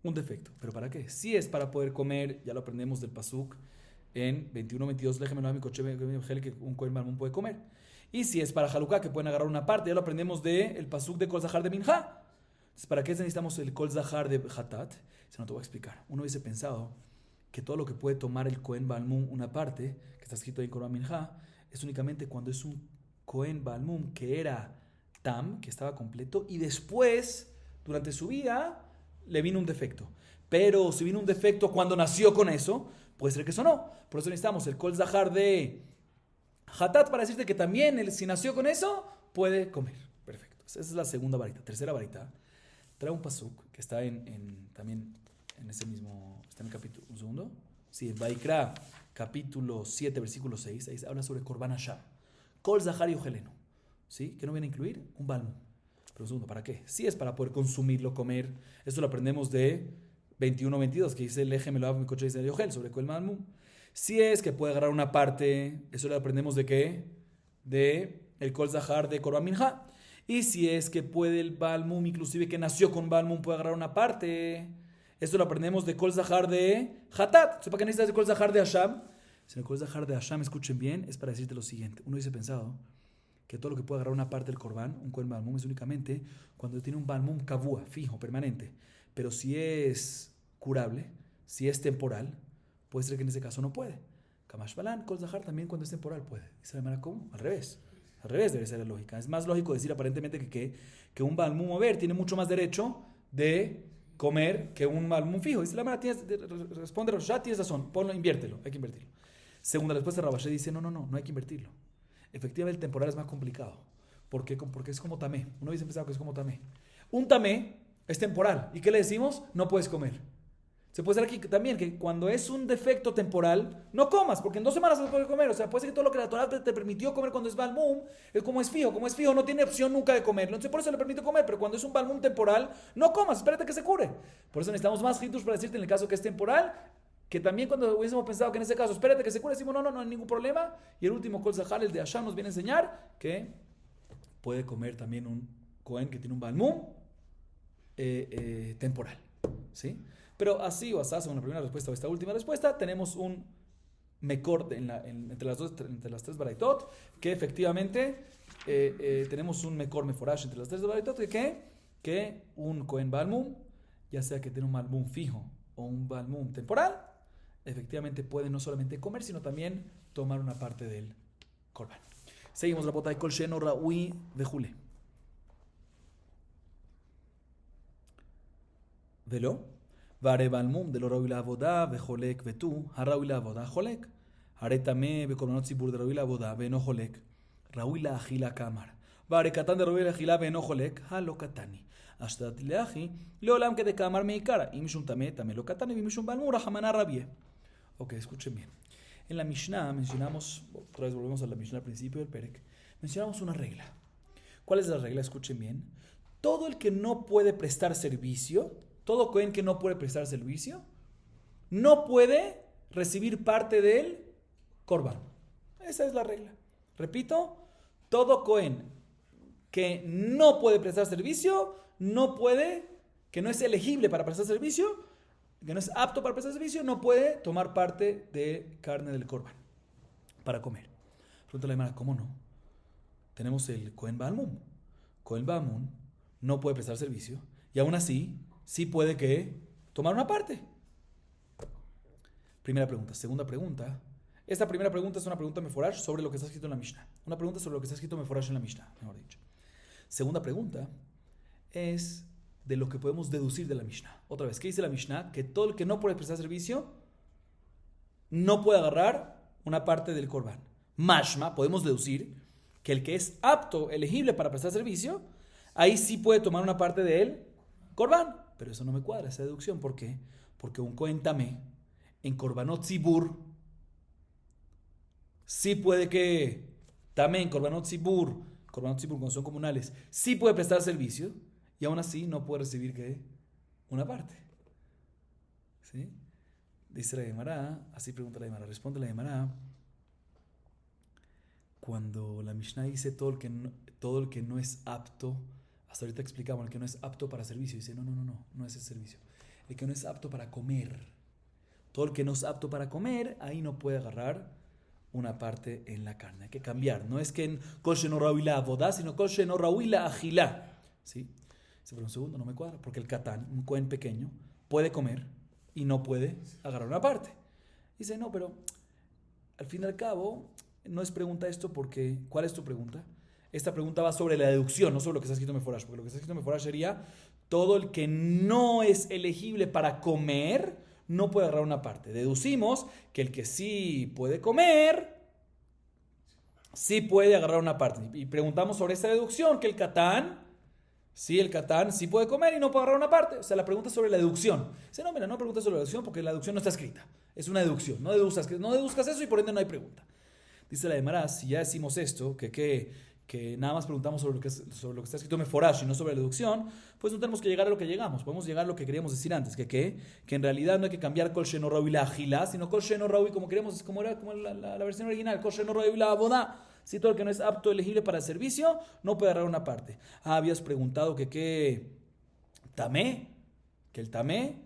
Un defecto. ¿Pero para qué? Si es para poder comer, ya lo aprendemos del pasuk en 21-22, que un Kohen Baal Mum puede comer. Y si es para Haluká, que pueden agarrar una parte, ya lo aprendemos del pasuk de Kol Zahar de Minja. Entonces, ¿para qué necesitamos el Kol Zahar de Hatat? Se no te voy a explicar. Uno hubiese pensado que todo lo que puede tomar el Kohen Baal Mum una parte, que está escrito ahí en Korban Minja, es únicamente cuando es un Kohen Baal Mum que era Tam, que estaba completo, y después, durante su vida, le vino un defecto. Pero si vino un defecto cuando nació con eso, puede ser que eso no. Por eso necesitamos el Kol Zahar de Hatat para decirte que también, si nació con eso, puede comer. Perfecto. Esa es la segunda varita. Tercera varita. Trae un pasuk que está también en ese mismo, está en el capítulo, un segundo. Sí, en Vaikra, capítulo 7, versículo 6, ahí habla sobre Korban Hashem. Kol Zahar y Ojeleno. ¿Sí? ¿Qué no viene a incluir? Un Baal Mum. Pero un segundo, ¿para qué? Si es para poder consumirlo, comer. Esto lo aprendemos de 21-22, que dice Lechem Elohim Mikochev Israel Yochel, sobre Kohen Baal Mum. Si es que puede agarrar una parte, eso lo aprendemos de ¿qué? De el Kol Zahar de Korban Minja. Y si es que puede el Baal Mum, inclusive que nació con Baal Mum, puede agarrar una parte, esto lo aprendemos de Kol Zahar de Hatat. ¿Para qué necesitas el Kol Zahar de Hashem? Si el Kol Zahar de Hashem, escuchen bien, es para decirte lo siguiente. Uno hubiese pensado que todo lo que puede agarrar una parte del Korban, un Kohen Baal Mum, es únicamente cuando tiene un Baal Mum kavua, fijo, permanente. Pero si es curable, si es temporal, puede ser que en ese caso no puede. Kamash Balan, Kol Zahar también cuando es temporal puede. Dice la manera ¿cómo? Al revés. Al revés debe ser la lógica. Es más lógico decir aparentemente que un Baal Mum mover tiene mucho más derecho de comer que un Baal Mum fijo. Dice la manera, responde Roshá, tienes razón, ponlo, inviértelo, hay que invertirlo. Segunda respuesta, Rabashé dice, no hay que invertirlo. Efectivamente el temporal es más complicado. ¿Por qué? Porque es como tamé. Uno hubiese pensado que es como tamé. Un tamé es temporal. ¿Y qué le decimos? No puedes comer. Se puede ser aquí también que cuando es un defecto temporal, no comas, porque en 2 semanas se puede comer. O sea, puede ser que todo lo que la Torah te permitió comer cuando es Baal Mum, es como es fijo. Como es fijo, no tiene opción nunca de comerlo. Entonces por eso le permite comer, pero cuando es un Baal Mum temporal, no comas, espérate que se cure. Por eso necesitamos más hitus para decirte en el caso que es temporal, que también cuando hubiésemos pensado que en ese caso, espérate que se cure, decimos no hay ningún problema. Y el último Kol Zahar, el de Hashem, nos viene a enseñar que puede comer también un Kohen que tiene un Baal Mum temporal. ¿Sí? Pero así o así, según la primera respuesta o esta última respuesta, tenemos un mekor entre las tres baraitot, que efectivamente tenemos un mekor meforash entre las tres baraitot, que un Kohen Baal Mum, ya sea que tiene un Baal Mum fijo o un Baal Mum temporal, efectivamente puede no solamente comer, sino también tomar una parte del korban. Seguimos la bota de Kol Sheno Raui Vejule. ¿Velo? והרי בעל מום דלא ראוי לעבודה וחולק ותו, הראוי לעבודה חולק. הרי טמא בקורבנות ציבור דראוי לעבודה ואינו חולק, ראוי לאכילה כאמר. והרי קטן דראוי לאכילה ואינו חולק, הלא קטני. אשתת לאחי, לעולם כדקאמר מעיקרא, אם משום טמא, טמא לא קטני, ואם משום בעל מום, רחמנא רביה. Ok, escuchen bien. En la Mishnah mencionamos, otra vez volvemos a la Mishnah al principio del Perek, mencionamos una regla. ¿Cuál es la regla? Escuchen bien. Todo el que no puede prestar servicio, todo Cohen que no puede prestar servicio, no puede recibir parte del Korban. Esa es la regla. Repito, todo Cohen que no puede prestar servicio, que no es elegible para prestar servicio, que no es apto para prestar servicio, no puede tomar parte de carne del Korban para comer. Pregunta la hermana, ¿cómo no? Tenemos el Cohen Baal Mum. Cohen Baal Mum no puede prestar servicio y aún así sí puede tomar una parte. Primera pregunta. Segunda pregunta, Esta primera pregunta es una pregunta meforash sobre lo que está escrito en la Mishnah. Una pregunta sobre lo que está escrito meforash en la Mishnah, mejor dicho. Segunda pregunta es de lo que podemos deducir de la Mishnah. Otra vez, ¿qué dice la Mishnah? Que todo el que no puede prestar servicio no puede agarrar una parte del Corban. Mashma, podemos deducir que el que es apto, elegible para prestar servicio, ahí sí puede tomar una parte del Corban. Pero eso no me cuadra, esa deducción. ¿Por qué? Porque un Cohen Tamé en Korbanot Zibur sí puede que también Korbanot Zibur cuando son comunales, sí puede prestar servicio y aún así no puede recibir ¿qué? Una parte. ¿Sí? Dice la Gemara, así pregunta la Gemara, responde la Gemara, cuando la Mishnah dice todo el que no es apto, hasta ahorita explicamos, el que no es apto para servicio, dice no es el servicio. El que no es apto para comer, todo el que no es apto para comer, ahí no puede agarrar una parte en la carne. Hay que cambiar. No es que en kol sheno raui la avodá, sino kol sheno raui la agilá. ¿Sí? Pero un segundo, no me cuadra, porque el katán, un cohen pequeño, puede comer y no puede agarrar una parte. Dice, no, pero al fin y al cabo, no es pregunta esto porque, ¿cuál es tu pregunta? Esta pregunta va sobre la deducción, no sobre lo que está escrito en Meforash, porque lo que está escrito en Meforash sería todo el que no es elegible para comer no puede agarrar una parte. Deducimos que el que sí puede comer sí puede agarrar una parte. Y preguntamos sobre esta deducción, que el katán sí puede comer y no puede agarrar una parte. O sea, la pregunta es sobre la deducción. Dice, no, mira, no preguntas sobre la deducción porque la deducción no está escrita. Es una deducción. No deduzcas eso y por ende no hay pregunta. Dice la Gemara, si ya decimos esto, que nada más preguntamos sobre lo que está escrito en Meforash y no sobre la deducción, pues no tenemos que llegar a lo que llegamos. Podemos llegar a lo que queríamos decir antes, que en realidad no hay que cambiar kol sheno raui la agilá, sino kol sheno raui como queremos, como la versión original, kol sheno raui la abodá. Si todo el que no es apto elegible para el servicio no puede agarrar una parte. Habías preguntado que tamé, que el tamé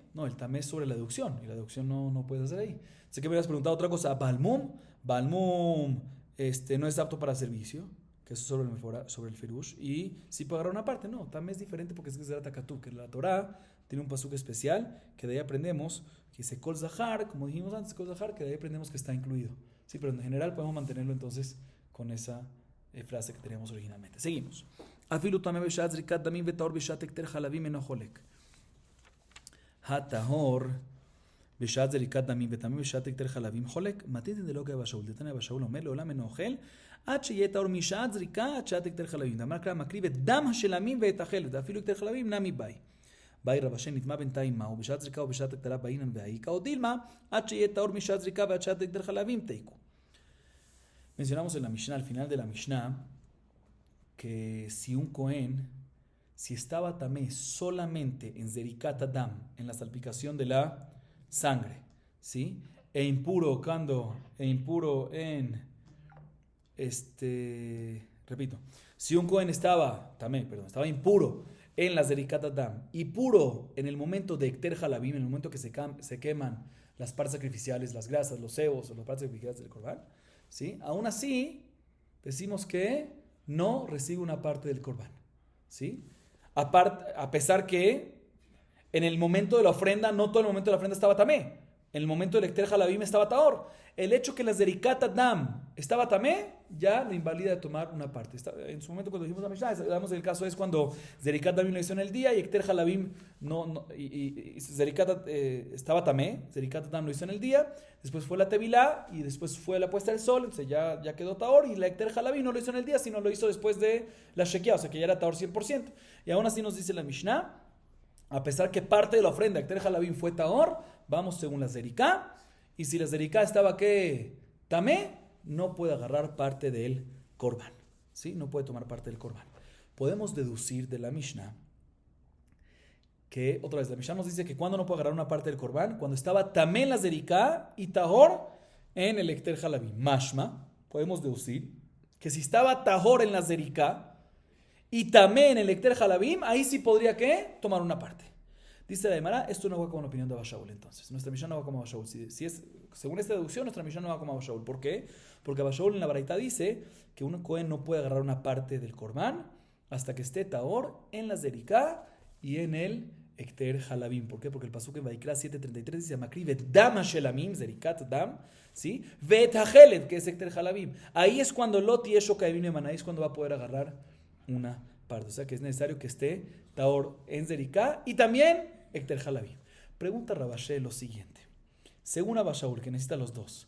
es sobre la deducción y la deducción no puedes hacer ahí. Sé que me habías preguntado otra cosa, Balmum no es apto para servicio, que eso es sobre el Ferush, y si puede agarrar una parte, no, también es diferente porque es que es de la Takatú, que la Torah tiene un pasuk especial, que de ahí aprendemos, que dice Kol Zahar, como dijimos antes, Kol Zahar, que de ahí aprendemos que está incluido. Sí, pero en general podemos mantenerlo entonces con esa frase que teníamos originalmente. Seguimos. Afilu tameh beshat zrikat damim vetaor beshat ekter halavim eno cholek. Hatahor בשעת זריקת דמים וטמא בשעת הקטר חלבים חולק, מתיתין דלא כאבא שאול, דתניא אבא שאול אומר לעולם אינו אוכל עד שיהיה טהור משעת זריקה עד שעת הקטר חלבים. דאמר כלל מקריב את דם השלמים ואת החלב, ואפילו הקטר חלבים נמי באי. באי רב השם נטמא בינתיים מהו, בשעת זריקה ובשעת הקטרה באינן והאיקה, או דילמה עד שיהיה טהור משעת זריקה ועד שעת הקטר חלבים תיקו. Mencionamos en la Mishnah, al final de la Mishnah, que si un Cohen, si estaba tamé solamente en Zerikat Adam, en la salpicación de la sangre, ¿sí? E impuro en repito, si un Cohen estaba impuro en la Zerikat Adam y puro en el momento de Ekter Halabim, en el momento que se queman las partes sacrificiales, las grasas, los cebos o las partes sacrificiales del Corban, ¿sí? Aún así, decimos que no recibe una parte del Corban, ¿sí? A pesar que en el momento de la ofrenda, no todo el momento de la ofrenda estaba tamé. En el momento del Ekter Halabim estaba taor. El hecho que la Zerikat Adam estaba tamé, ya lo invalida de tomar una parte. En su momento cuando dijimos la Mishnah, hablamos del caso es cuando Zerikat Adam lo hizo en el día y Ekter Halabim Zerikat estaba tamé, Zerikat Adam lo hizo en el día, después fue la Tevilá y después fue la puesta del sol, entonces ya quedó taor, y la Ekter Halabim no lo hizo en el día, sino lo hizo después de la Shekiah, o sea que ya era taor 100%. Y aún así nos dice la Mishnah, a pesar que parte de la ofrenda Ekter Halabim fue taor, vamos según la Zeriká, y si la Zeriká estaba que tamé, no puede agarrar parte del Corban, ¿sí? No puede tomar parte del Corban. Podemos deducir de la Mishnah que, otra vez, la Mishnah nos dice que cuando no puede agarrar una parte del Corban, cuando estaba tamé en la Zeriká y tahor en el Ekter Halabim. Mashma, podemos deducir que si estaba tahor en la Zeriká y tamé en el Ekter Halabim, ahí sí podría ¿qué? Tomar una parte. Dice la Gemara, esto no va como la opinión de Abba Shaul entonces. Nuestra Mishnah no va como Abba Shaul. Si es, según esta deducción, nuestra Mishnah no va como Abba Shaul. ¿Por qué? Porque Abba Shaul en la Baraita dice que un Cohen no puede agarrar una parte del Corban hasta que esté Tahor en la Zeriká y en el Ekter Halabim. ¿Por qué? Porque el pasuk en Vaikra 7:33 dice Makriv Dam Hashelamim, Zerikat Dam, ¿sí? Vet Hajeled, que es Ekter Halabim. Ahí es cuando Lot y Esho Kaevim Emaná, es cuando va a poder agarrar una parte. O sea que es necesario que esté Taor en Zeriká y también Ekter Halabim. Pregunta Rabashé lo siguiente. Según Abba Shaul, que necesita los dos,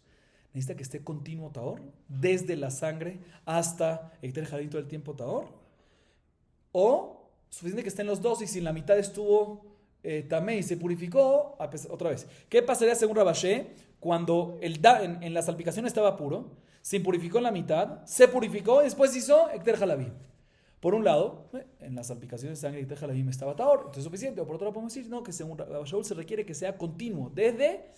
necesita que esté continuo Taor, desde la sangre hasta Ekter Halabim todo el tiempo Taor, o suficiente que estén los dos y si en la mitad estuvo tamé y se purificó, otra vez. ¿Qué pasaría según Rabashé cuando en la salpicación estaba puro, se purificó en la mitad, se purificó y después hizo Ekter Halabim? Por un lado, en la salpicación de sangre Ekter Halabim estaba Taor, entonces es suficiente. O por otro lado podemos decir, no, que según Abba Shaul se requiere que sea continuo, desde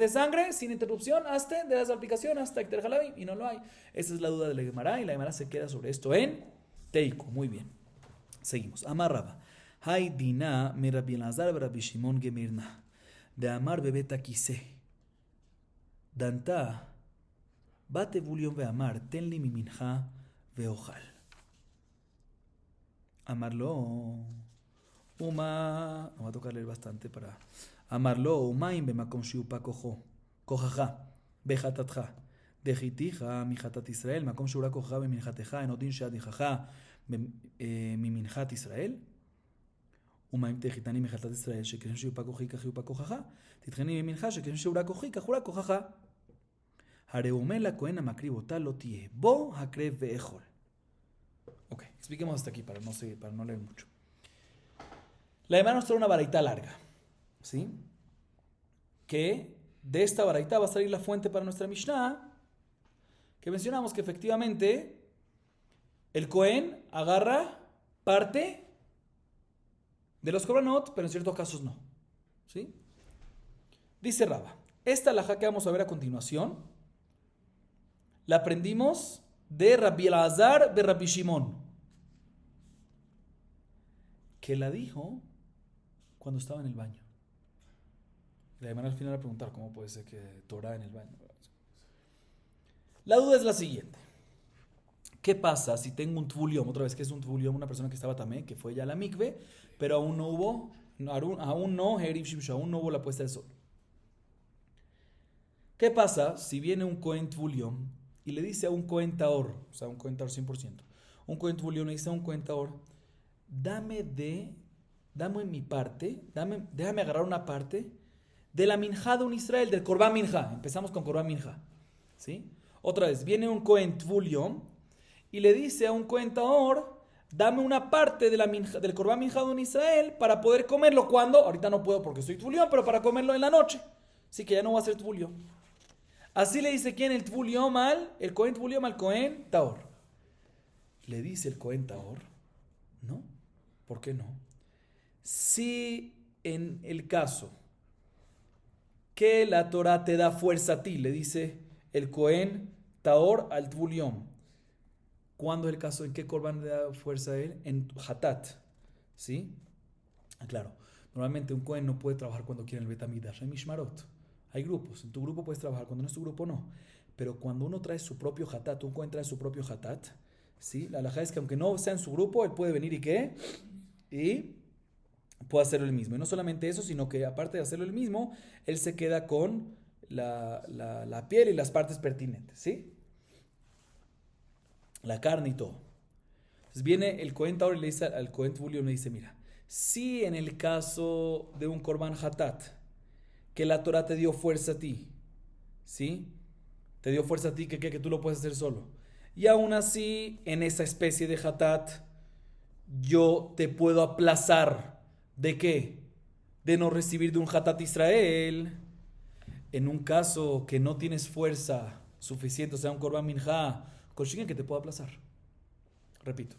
sangre, sin interrupción, hasta de la salpicación hasta Ekter Halabim, y no lo hay. Esa es la duda de la Gemara, y la Gemara se queda sobre esto en Teiko. Muy bien. Seguimos. Amar Rabba. Hay dina me Rabbi Elazar Rabbi Shimon gemirna. De amar bebeta quise. Danta. Bate bulion ve amar. Tenli mi minja veojal. Amarlo. Uma. Vamos a tocar leer bastante para. Amarlo. Umaim be makom shiupa cojo. Cojaja. Bejatatja. Dejitija mi jatat Israel. Makom shiura cojaja be minjateja. Enotin sheadijaja. ממנחת ישראל, ומה אם תחיתני מחתת ישראל, שכשם שיופה כוחי כך יופה כוחך, תתחני ממנחה שכשם שיעורה כוחי כך יעורה כוחך. הרי הוא אומר לכהן המקריב אותה לא תהיה, בוא הקרב ואכול. Ok, expliquemos hasta aquí para no leer mucho. La Gemara nos trae una baraita larga, ¿sí? Que de esta baraita va a salir la fuente para nuestra Mishnah, que mencionamos que efectivamente el Cohen agarra parte de los korbanot, pero en ciertos casos no. ¿Sí? Dice Rabba, esta alajá que vamos a ver a continuación, la aprendimos de Rabbi Elazar de Rabbi Shimon, que la dijo cuando estaba en el baño. La Gemara al final va a preguntar cómo puede ser que Torah en el baño. La duda es la siguiente. ¿Qué pasa si tengo un tvuliom? Otra vez, ¿qué es un tvuliom? Una persona que estaba tamé, que fue ya a la mikve, pero aún no hubo la puesta del sol. ¿Qué pasa si viene un Cohen tvuliom y le dice a un Cohen taor, o sea, un Cohen taor 100%, un Cohen tvuliom le dice a un Cohen taor, dame mi parte, déjame agarrar una parte de la minjá de un Israel, del Korban Minjá. Empezamos con Korban Minjá, ¿sí? Otra vez, viene un Cohen tvuliom y le dice a un Cohen taor, dame una parte de del Korban Minjá de un Israel para poder comerlo. ¿Cuándo? Ahorita no puedo porque soy tvuliom, pero para comerlo en la noche. Así que ya no va a ser tvuliom. Así le dice quién, el Cohen tvuliom al Cohen taor. Le dice el Cohen taor, no. ¿Por qué no? Si en el caso que la Torah te da fuerza a ti, le dice el Cohen taor al tvuliom. ¿Cuándo es el caso? ¿En qué korban le da fuerza a él? En hatat, ¿sí? Claro, normalmente un Cohen no puede trabajar cuando quiere en el Betamidash. Hay mishmarot, hay grupos. En tu grupo puedes trabajar, cuando no es tu grupo no. Pero cuando uno trae su propio hatat, un Cohen trae su propio hatat, ¿sí? La halajá es que aunque no sea en su grupo, él puede venir y ¿qué? Y puede hacerlo él mismo. Y no solamente eso, sino que aparte de hacerlo él mismo, él se queda con la piel y las partes pertinentes, ¿sí? La carne y todo. Entonces viene el Cohen taor y le dice al Cohen tvuliom, le dice, mira, si en el caso de un korban hatat, que la Torah te dio fuerza a ti, ¿sí? Te dio fuerza a ti que tú lo puedes hacer solo. Y aún así, en esa especie de hatat, yo te puedo aplazar. ¿De qué? De no recibir de un hatat Israel. En un caso que no tienes fuerza suficiente, o sea, un korban minjá, consiguen que te pueda aplazar. Repito.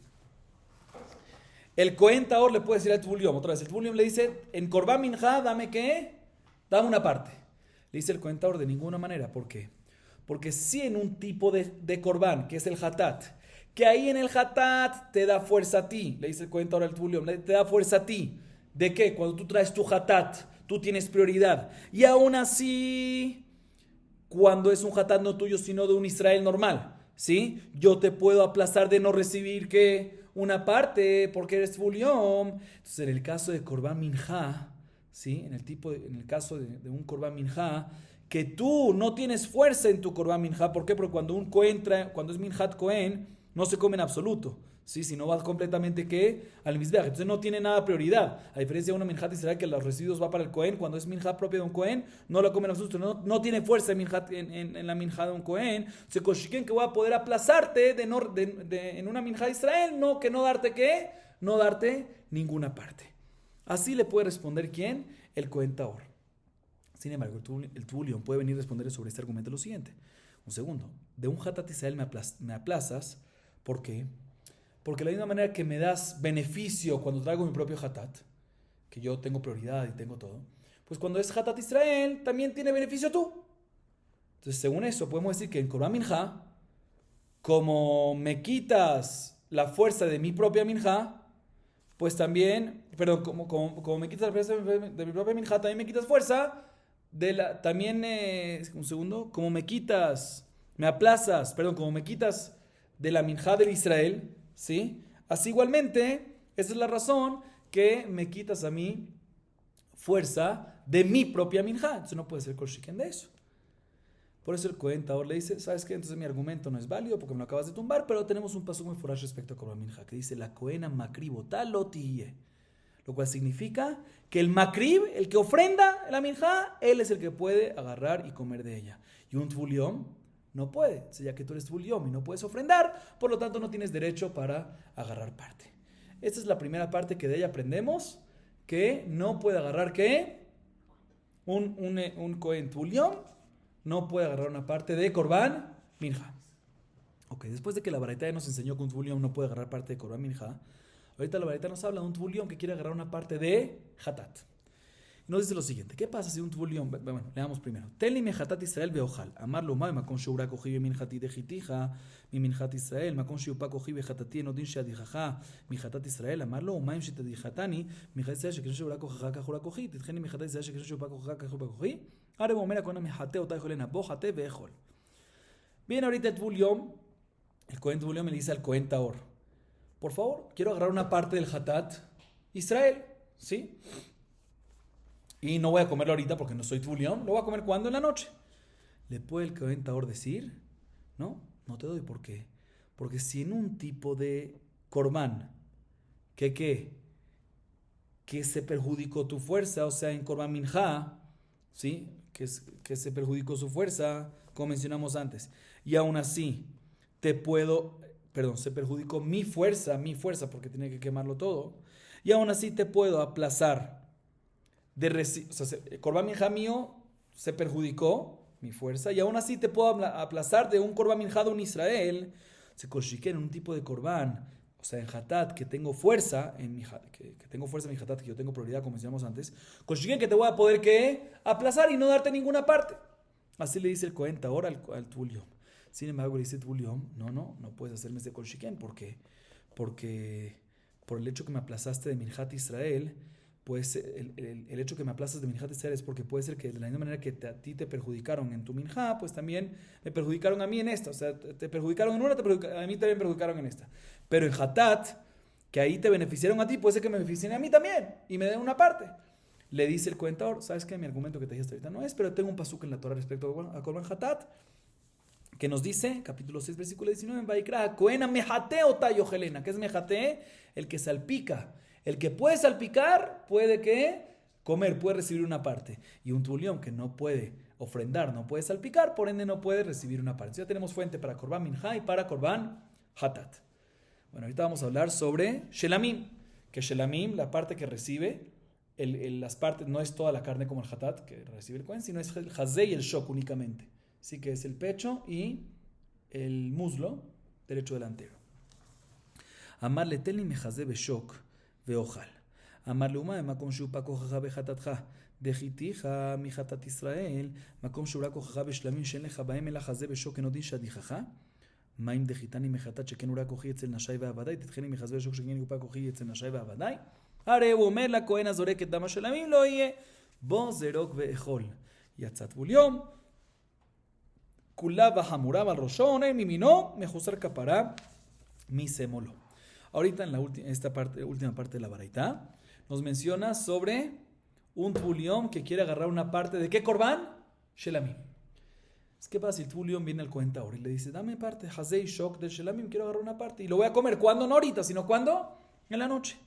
El Cohen taor le puede decir al tvuliom, otra vez, el tvuliom le dice, en korban minjá, dame ¿qué? Dame una parte. Le dice el Cohen taor, de ninguna manera. ¿Por qué? Porque si en un tipo de korban, que es el hatat, que ahí en el hatat te da fuerza a ti, le dice el Cohen taor al tvuliom, te da fuerza a ti. ¿De qué? Cuando tú traes tu hatat, tú tienes prioridad. Y aún así, cuando es un hatat no tuyo, sino de un Israel normal, ¿sí? Yo te puedo aplazar de no recibir ¿qué? una parte porque eres Tvuliom. Entonces, en el caso de Korban Minjá, ¿sí? En el caso de un Korban Minjá, que tú no tienes fuerza en tu Korban Minjá. ¿Por qué? Porque cuando es Minjat Cohen, no se come en absoluto. ¿Sí? Si no va completamente ¿qué? Al Mizbeach. Entonces no tiene nada prioridad. A diferencia de una Minjat Israel que los residuos va para el Cohen, cuando es Minjat propia de un Cohen, no lo comen en absoluto. No tiene fuerza en la Minjat de un Cohen. Se Koshiken que voy a poder aplazarte en una Minjat Israel, que no darte ¿qué? No darte ninguna parte. Así le puede responder ¿quién? El Cohen Tahor. Sin embargo, el Tvuliom puede venir a responder sobre este argumento lo siguiente. Un segundo. De un Hatat Israel me aplazas. ¿Por qué? Porque de la misma manera que me das beneficio cuando traigo mi propio Hatat, que yo tengo prioridad y tengo todo, pues cuando es Hatat Israel, también tiene beneficio tú. Entonces, según eso, podemos decir que en Korban Minjá, como me quitas la fuerza de mi propia Minjá, pues también, perdón, como me quitas la fuerza de mi propia Minjá, también me quitas fuerza un segundo, como me aplazas de la Minjá del Israel, ¿sí? Así igualmente, esa es la razón que me quitas a mí fuerza de mi propia Minjá. Entonces no puede ser Kol Shiken de eso. Por eso el Cohen Tahor le dice, ¿sabes qué? Entonces mi argumento no es válido porque me lo acabas de tumbar, pero tenemos un paso muy fuerte respecto a Korban Minjá, que dice, la Cohena makribotá lo tiye. Lo cual significa que el makrib, el que ofrenda la Minjá, él es el que puede agarrar y comer de ella. Y un Tvuliom no puede, ya que tú eres Tvuliom y no puedes ofrendar, por lo tanto no tienes derecho para agarrar parte. Esta es la primera parte que de ella aprendemos, que no puede agarrar ¿qué? Un Cohen Tvuliom no puede agarrar una parte de Korban Minjá. Ok, después de que la Baraita ya nos enseñó que un Tvuliom no puede agarrar parte de Korban Minjá, ahorita la Baraita nos habla de un Tvuliom que quiere agarrar una parte de Hatat. Nos dice lo siguiente, ¿qué pasa si un Tvuliom? Bueno, leamos primero. Tenli me Hatat Israel veojal. Amarlo mai makon sheura kochi beminjati de hitija, mi minjat Israel, makon sheupa kochi behatati enodin sheadijaja, mi Hatat Israel. Amarlo umaim shetadihatani, mi Hatat Israel shekon sheura kochaja kachura kochi, titcheni mi Hatat Israel shekon sheupa kochaja kachura kochi. Ahora vamos a ver con una mejate o taijolena bojate veojal. Bien, ahorita el Tvuliom, el Cohen Tvuliom le dice al Cohen Tahor, por favor, quiero agarrar una parte del Hatat Israel, ¿sí? Y no voy a comerlo ahorita porque no soy Tvuliom, lo voy a comer cuando en la noche. ¿Le puede el Cohen Tahor decir? No te doy. ¿Por qué? Porque si en un tipo de Korban que se perjudicó tu fuerza, o sea, en Korban Minjá, ¿sí? Que se perjudicó su fuerza, como mencionamos antes, y aún así se perjudicó mi fuerza porque tenía que quemarlo todo, y aún así te puedo aplazar Korban Minjá mío se perjudicó mi fuerza, y aún así te puedo aplazar de un Korban Minjá de un Israel, se koshiken en un tipo de Korban, o sea, en Hatat, que tengo fuerza en mi Hatat, que yo tengo prioridad, como mencionamos antes, koshiken que te voy a poder aplazar y no darte ninguna parte. Así le dice el Cohen Tahor al Tvuliom. Sin embargo, le dice Tvuliom, no puedes hacerme ese Kol Shiken. ¿Por qué? Porque por el hecho que me aplazaste de Minjat Israel, pues el hecho que me aplazas de Minjat Israel es porque puede ser que de la misma manera que a ti te perjudicaron en tu Minjá, pues también me perjudicaron a mí en esta. O sea, te perjudicaron en una, a mí también perjudicaron en esta. Pero en Hatat, que ahí te beneficiaron a ti, puede ser que me beneficien a mí también y me den una parte. Le dice el Cohen Tahor, ¿sabes qué? Mi argumento que te dije hasta ahorita no es, pero tengo un pasuk en la Torah respecto a Korban Hatat, que nos dice, capítulo 6, versículo 19, en Vaikra, Cohen mejate o tayojelena. ¿Qué es mejate? El que salpica. El que puede salpicar, puede comer, puede recibir una parte. Y un Tvuliom que no puede ofrendar, no puede salpicar, por ende no puede recibir una parte. Ya tenemos fuente para Korban Minjá y para Korban Hatat. Bueno, ahorita vamos a hablar sobre Shelamim, que Shelamim, la parte que recibe, las partes, no es toda la carne como el Hatat que recibe el Cohen, sino es el Hazé y el Shok únicamente. Así que es el pecho y el muslo derecho delantero. Amarle telni me Hazé be Shok veojal. Amarle uma makom shupa kochacha bechatatcha dechiticha mi Hatat Israel makom shura kochacha beshlamim shen lecha baem el Hazé be Shok enodin shadichacha. מים דחיתני מחטאת שכן אולי כוחי אצל נשי ועבדי, תתחני מחזבי שוק שכן יופה כוחי אצל נשי ועבדי. הרי הוא אומר לכהן הזורק את דם השלמים, לא יהיה בו זרוק ואכול. יצא תבוליום, כולה וחמורה על ראשו, עונה ממינו, מחוסר כפרה, מי שמאלו. Ahorita en esta última parte de la baraita, nos menciona sobre un Tvuliom que quiere agarrar una parte de ¿qué corbán? Shelamim. ¿Qué pasa si el Tvuliom viene al cuentador y le dice, dame parte, Hazei Shok del Shelamim, quiero agarrar una parte y lo voy a comer? ¿Cuándo? No ahorita, sino ¿cuándo? En la noche.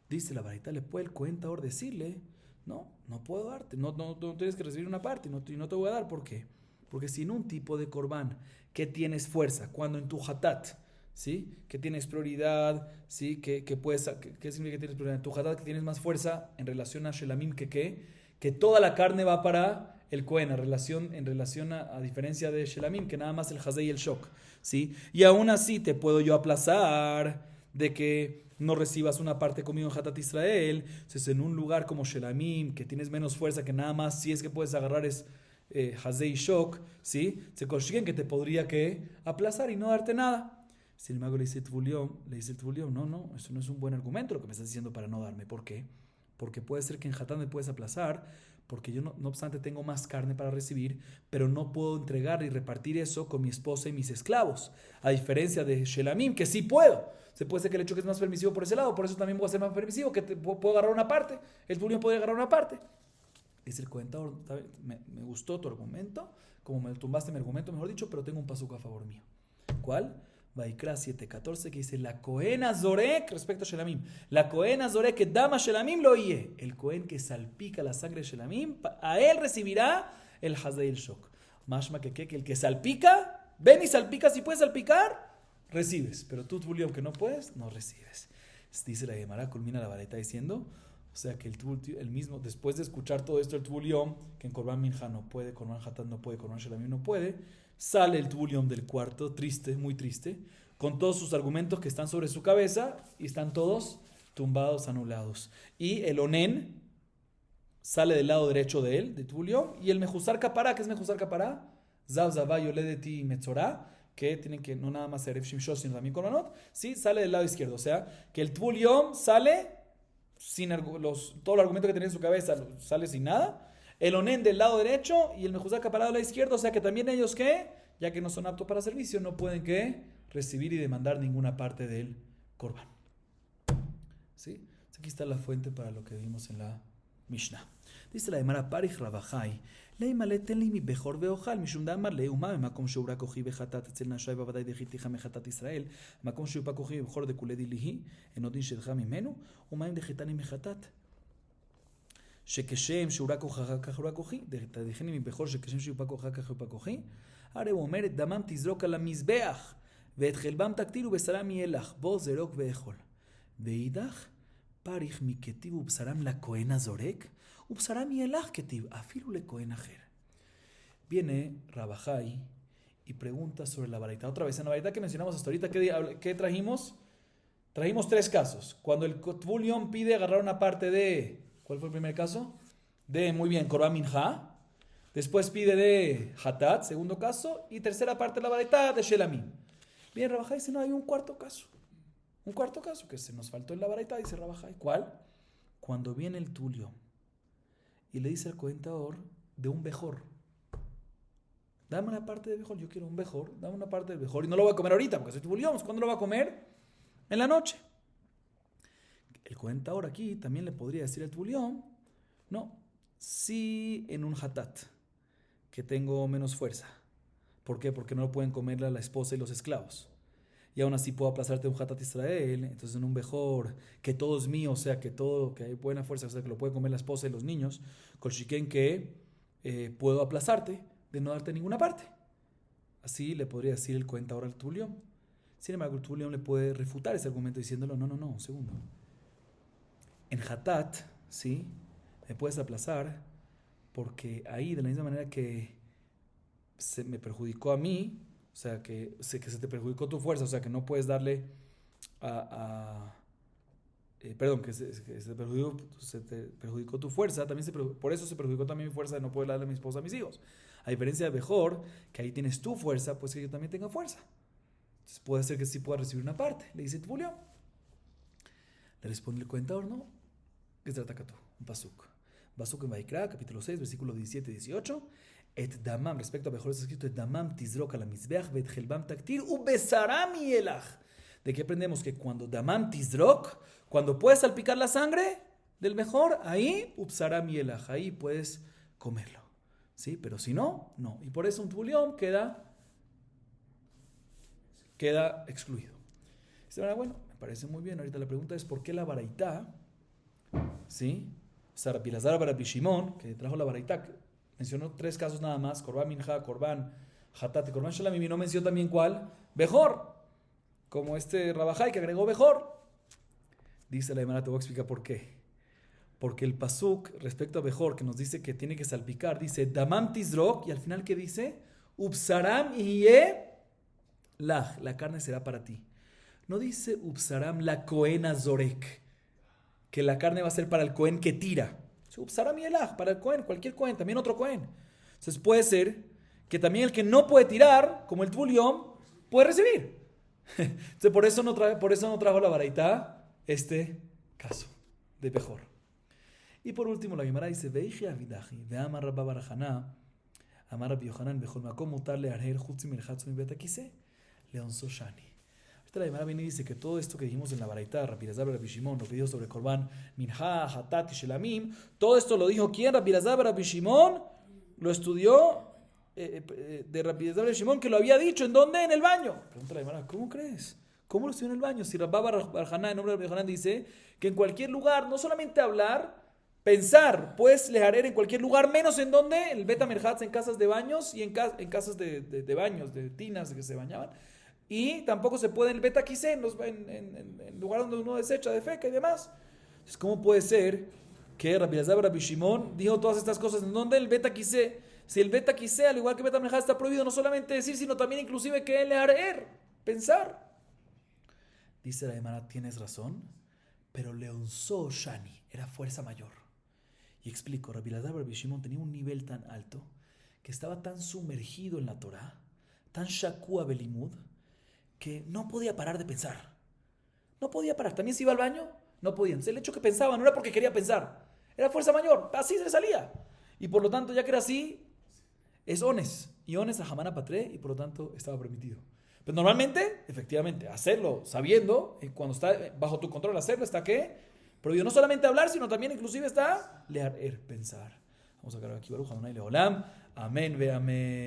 Dice la baraita, le puede el cuentador decirle, no puedo darte, no tienes que recibir una parte y no te voy a dar. ¿Por qué? Porque si en un tipo de corbán que tienes fuerza, cuando en tu hatat, ¿sí? Que tienes prioridad, ¿sí? ¿Qué significa que tienes prioridad? En tu hatat que tienes más fuerza en relación a Shelamim que toda la carne va para el Cohen, en relación a diferencia de Shelamim, que nada más el Hazei y el Shok, ¿sí? Y aún así te puedo yo aplazar de que no recibas una parte conmigo en Hatat Israel. Entonces en un lugar como Shelamim, que tienes menos fuerza, que nada más si es que puedes agarrar es Hazei y Shok, ¿sí? Se consiguen que te podría que aplazar y no darte nada. Sin embargo le dice el Tvuliom, no, eso no es un buen argumento lo que me estás diciendo para no darme. ¿Por qué? Porque puede ser que en Hatat me puedes aplazar, porque yo no obstante tengo más carne para recibir, pero no puedo entregar y repartir eso con mi esposa y mis esclavos. A diferencia de Shelamim, que sí puedo. Se puede ser que el hecho que es más permisivo por ese lado, por eso también voy a ser más permisivo, que puedo agarrar una parte. El Tvuliom puede agarrar una parte. Dice el comentador, me gustó tu argumento, como me tumbaste mi argumento, mejor dicho, pero tengo un pasuk a favor mío. ¿Cuál? Vaikra 7:14, que dice la Cohen Azorek respecto a Shelamim. La Cohen Azorek que dama Shelamim lo oye. El Cohen que salpica la sangre de Shelamim, a él recibirá el Hazei y el Shok. Mashma que el que salpica, ven y salpica, si puedes salpicar, recibes. Pero tú, Tvuliom, que no puedes, no recibes. Dice la Gemara, culmina la baraita diciendo, o sea que el mismo, después de escuchar todo esto, el Tvuliom, que en Korban Minja no puede, Korban Hatat no puede, Korban Shelamim no puede, sale el Tvuliom del cuarto, triste, muy triste, con todos sus argumentos que están sobre su cabeza y están todos tumbados, anulados. Y el Onen sale del lado derecho de él, de Tvuliom, y el Mejuzar Kapará, ¿qué es Mejuzar Kapará? Zav Zavá Yoledeti Metzorá, que tienen que no nada más ser Shimshot, sino también Korbanot, sí, sale del lado izquierdo. O sea, que el Tvuliom sale sin todo el argumento que tenía en su cabeza, sale sin nada. El Onen del lado derecho y el Mejuzar Kapará del lado izquierdo. O sea que también ellos ya que no son aptos para servicio, no pueden recibir y demandar ninguna parte del Korban. ¿Sí? Aquí está la fuente para lo que vimos en la Mishnah. Dice la Gemara, Parich Rabajai, Leima leten li mi bejor veojal, mishum damar leuma, makom sheura kochi bechatat, etzel nashai bavadai dechiticha mechatat Israel, makom sheupa kochi bejor de kuledi lihi, enodin shedcha mimenu, umaim dechitani mechatat. שכשם שהוא רק הוכחה כך הוא רק הוכי, דכני מבכור שכשם שהוא פק הוכחה כך הוא פק הוכי, הרי הוא אומר את דמם תזרוק על המזבח, ואת חלבם תקטיר ובשרם יהיה לך, בוא זרוק ואכול. ואידך, פריך מכתיב ובשרם לכהן הזורק, ובשרם יהיה לך כתיב, אפילו לכהן אחר. Viene Rabajai y pregunta sobre la baraita. Otra vez, en la baraita que mencionamos hasta ahorita, ¿qué trajimos? Trajimos 3 casos. Cuando el Tvuliom pide agarrar una parte de... ¿Cuál fue el primer caso? De, muy bien, Korban Minja. Después pide de Hatat, segundo caso. Y tercera parte de la baraita de Shelamim. Bien, Rabajai dice, no, hay un cuarto caso. Un cuarto caso que se nos faltó en la baraita, dice Rabajai. ¿Cuál? Cuando viene el Tvuliom y le dice al comentador de un bejor. Dame una parte de bejor, yo quiero un bejor. Dame una parte del bejor y no lo voy a comer ahorita, porque soy Tvuliom. ¿Cuándo lo va a comer? En la noche. El comentador aquí también le podría decir al Tvuliom, no, sí en un hatat, que tengo menos fuerza. ¿Por qué? Porque no lo pueden comer la esposa y los esclavos. Y aún así puedo aplazarte un hatat Israel, entonces en un bejor, que todo es mío, o sea, que hay buena fuerza, o sea, que lo puede comer la esposa y los niños, con shiken que puedo aplazarte de no darte ninguna parte. Así le podría decir el comentador al Tvuliom. Sin embargo, el Tvuliom le puede refutar ese argumento diciéndolo, no, un segundo. En Hatat, ¿sí? Me puedes aplazar porque ahí, de la misma manera que se me perjudicó a mí, o sea, que se te perjudicó tu fuerza, o sea, que no puedes darle perdón, que se te perjudicó tu fuerza, también por eso se perjudicó también mi fuerza de no poder darle a mi esposa a mis hijos. A diferencia de Bejor, que ahí tienes tu fuerza, pues que yo también tenga fuerza. Entonces puede ser que sí pueda recibir una parte. Le dice Tvuliom. Le responde el comentador, no. ¿Qué se trata acá tú? Un pasuk. Pasuk en Vaikra, capítulo 6, versículos 17 y 18. Et damam, respecto a Bejor está escrito, et damam tizrok ala mizbeach, vet chelbam taktir, ubesaram yelach. ¿De qué aprendemos? Que cuando damam tizrok, cuando puedes salpicar la sangre del mejor, ahí, upsara mielaj, ahí puedes comerlo. ¿Sí? Pero si no, no. Y por eso un tulión queda excluido. Bueno, me parece muy bien. Ahorita la pregunta es, ¿por qué la baraitá? ¿Sí? O sea, Rabbi Elazar bar Rabbi Shimon, que trajo la baraitá, mencionó 3 casos nada más: Korban Minja, Korban Hatat y Korban Shalom, y no mencionó también ¿cuál? Bejor, como Rabajai que agregó Bejor. Dice la Gemara, te voy a explicar por qué. Porque el pasuk respecto a Bejor, que nos dice que tiene que salpicar, dice Damam Tizrok, y al final ¿qué dice? Upsaram Iye Lach, la carne será para ti. No dice Upsaram la Kohen Azorek, que la carne va a ser para el Kohen que tira. Upsaram Iye Lach, para el Kohen, cualquier Kohen, también otro Kohen. Entonces puede ser que también el que no puede tirar, como el Tulión, puede recibir. Entonces por eso no trajo la baraitá este caso de Bejor. Y por último la Gemara dice Veiji avidaji ve'amar Rabba bar Haná amar Rabbi Yohanan bechol makom mutar leharher chutz milchatz mibet hakiseh leonzo shani. Esta la Gemara viene y dice que todo esto que dijimos en la baraitá, Rabbi Elazar bar Rabbi Shimon, lo que dijo sobre Korban Minja, Hatat y Shelamim, todo esto lo dijo ¿quién? Rabbi Elazar bar Rabbi Shimon, lo estudió de Rabbi Elazar bar Shimon, que lo había dicho, ¿en dónde? En el baño. Pregunta la Gemara, ¿cómo crees? ¿Cómo lo estudió en el baño? Si Rabba bar Haná, en nombre de Rabbi Yohanan, dice que en cualquier lugar, no solamente hablar, pensar, puedes lejarer en cualquier lugar, menos en donde, el Beta Merhatz, en casas de baños y en casas de baños, de tinas que se bañaban. Y tampoco se puede en el Beta Kiseh, en lugar donde uno desecha de feca y demás. Entonces, ¿cómo puede ser que Rabbi Elazar bar Rabbi Shimon dijo todas estas cosas? ¿En dónde? El Beta Kiseh. Si el Beta Kiseh, al igual que Beta Merhatz, está prohibido no solamente decir, sino también inclusive que lejarer, pensar. Dice la Gemara, tienes razón, pero leonzó Shani, era fuerza mayor. Y explico, Rabbi Elazar bar Rabbi Shimon tenía un nivel tan alto que estaba tan sumergido en la Torah, tan shakua belimud, que no podía parar de pensar. No podía parar. También se iba al baño, no podía. Entonces, el hecho que pensaba no era porque quería pensar, era fuerza mayor, así se le salía. Y por lo tanto, ya que era así, es ones. Y ones a Hamana Patre, y por lo tanto estaba permitido. Pero normalmente, efectivamente, hacerlo sabiendo, cuando está bajo tu control hacerlo, está ¿qué? Prohibido no solamente hablar, sino también inclusive está leer, pensar. Vamos a acabar aquí, Baruch Adonai Leolam. Amén, ve amén.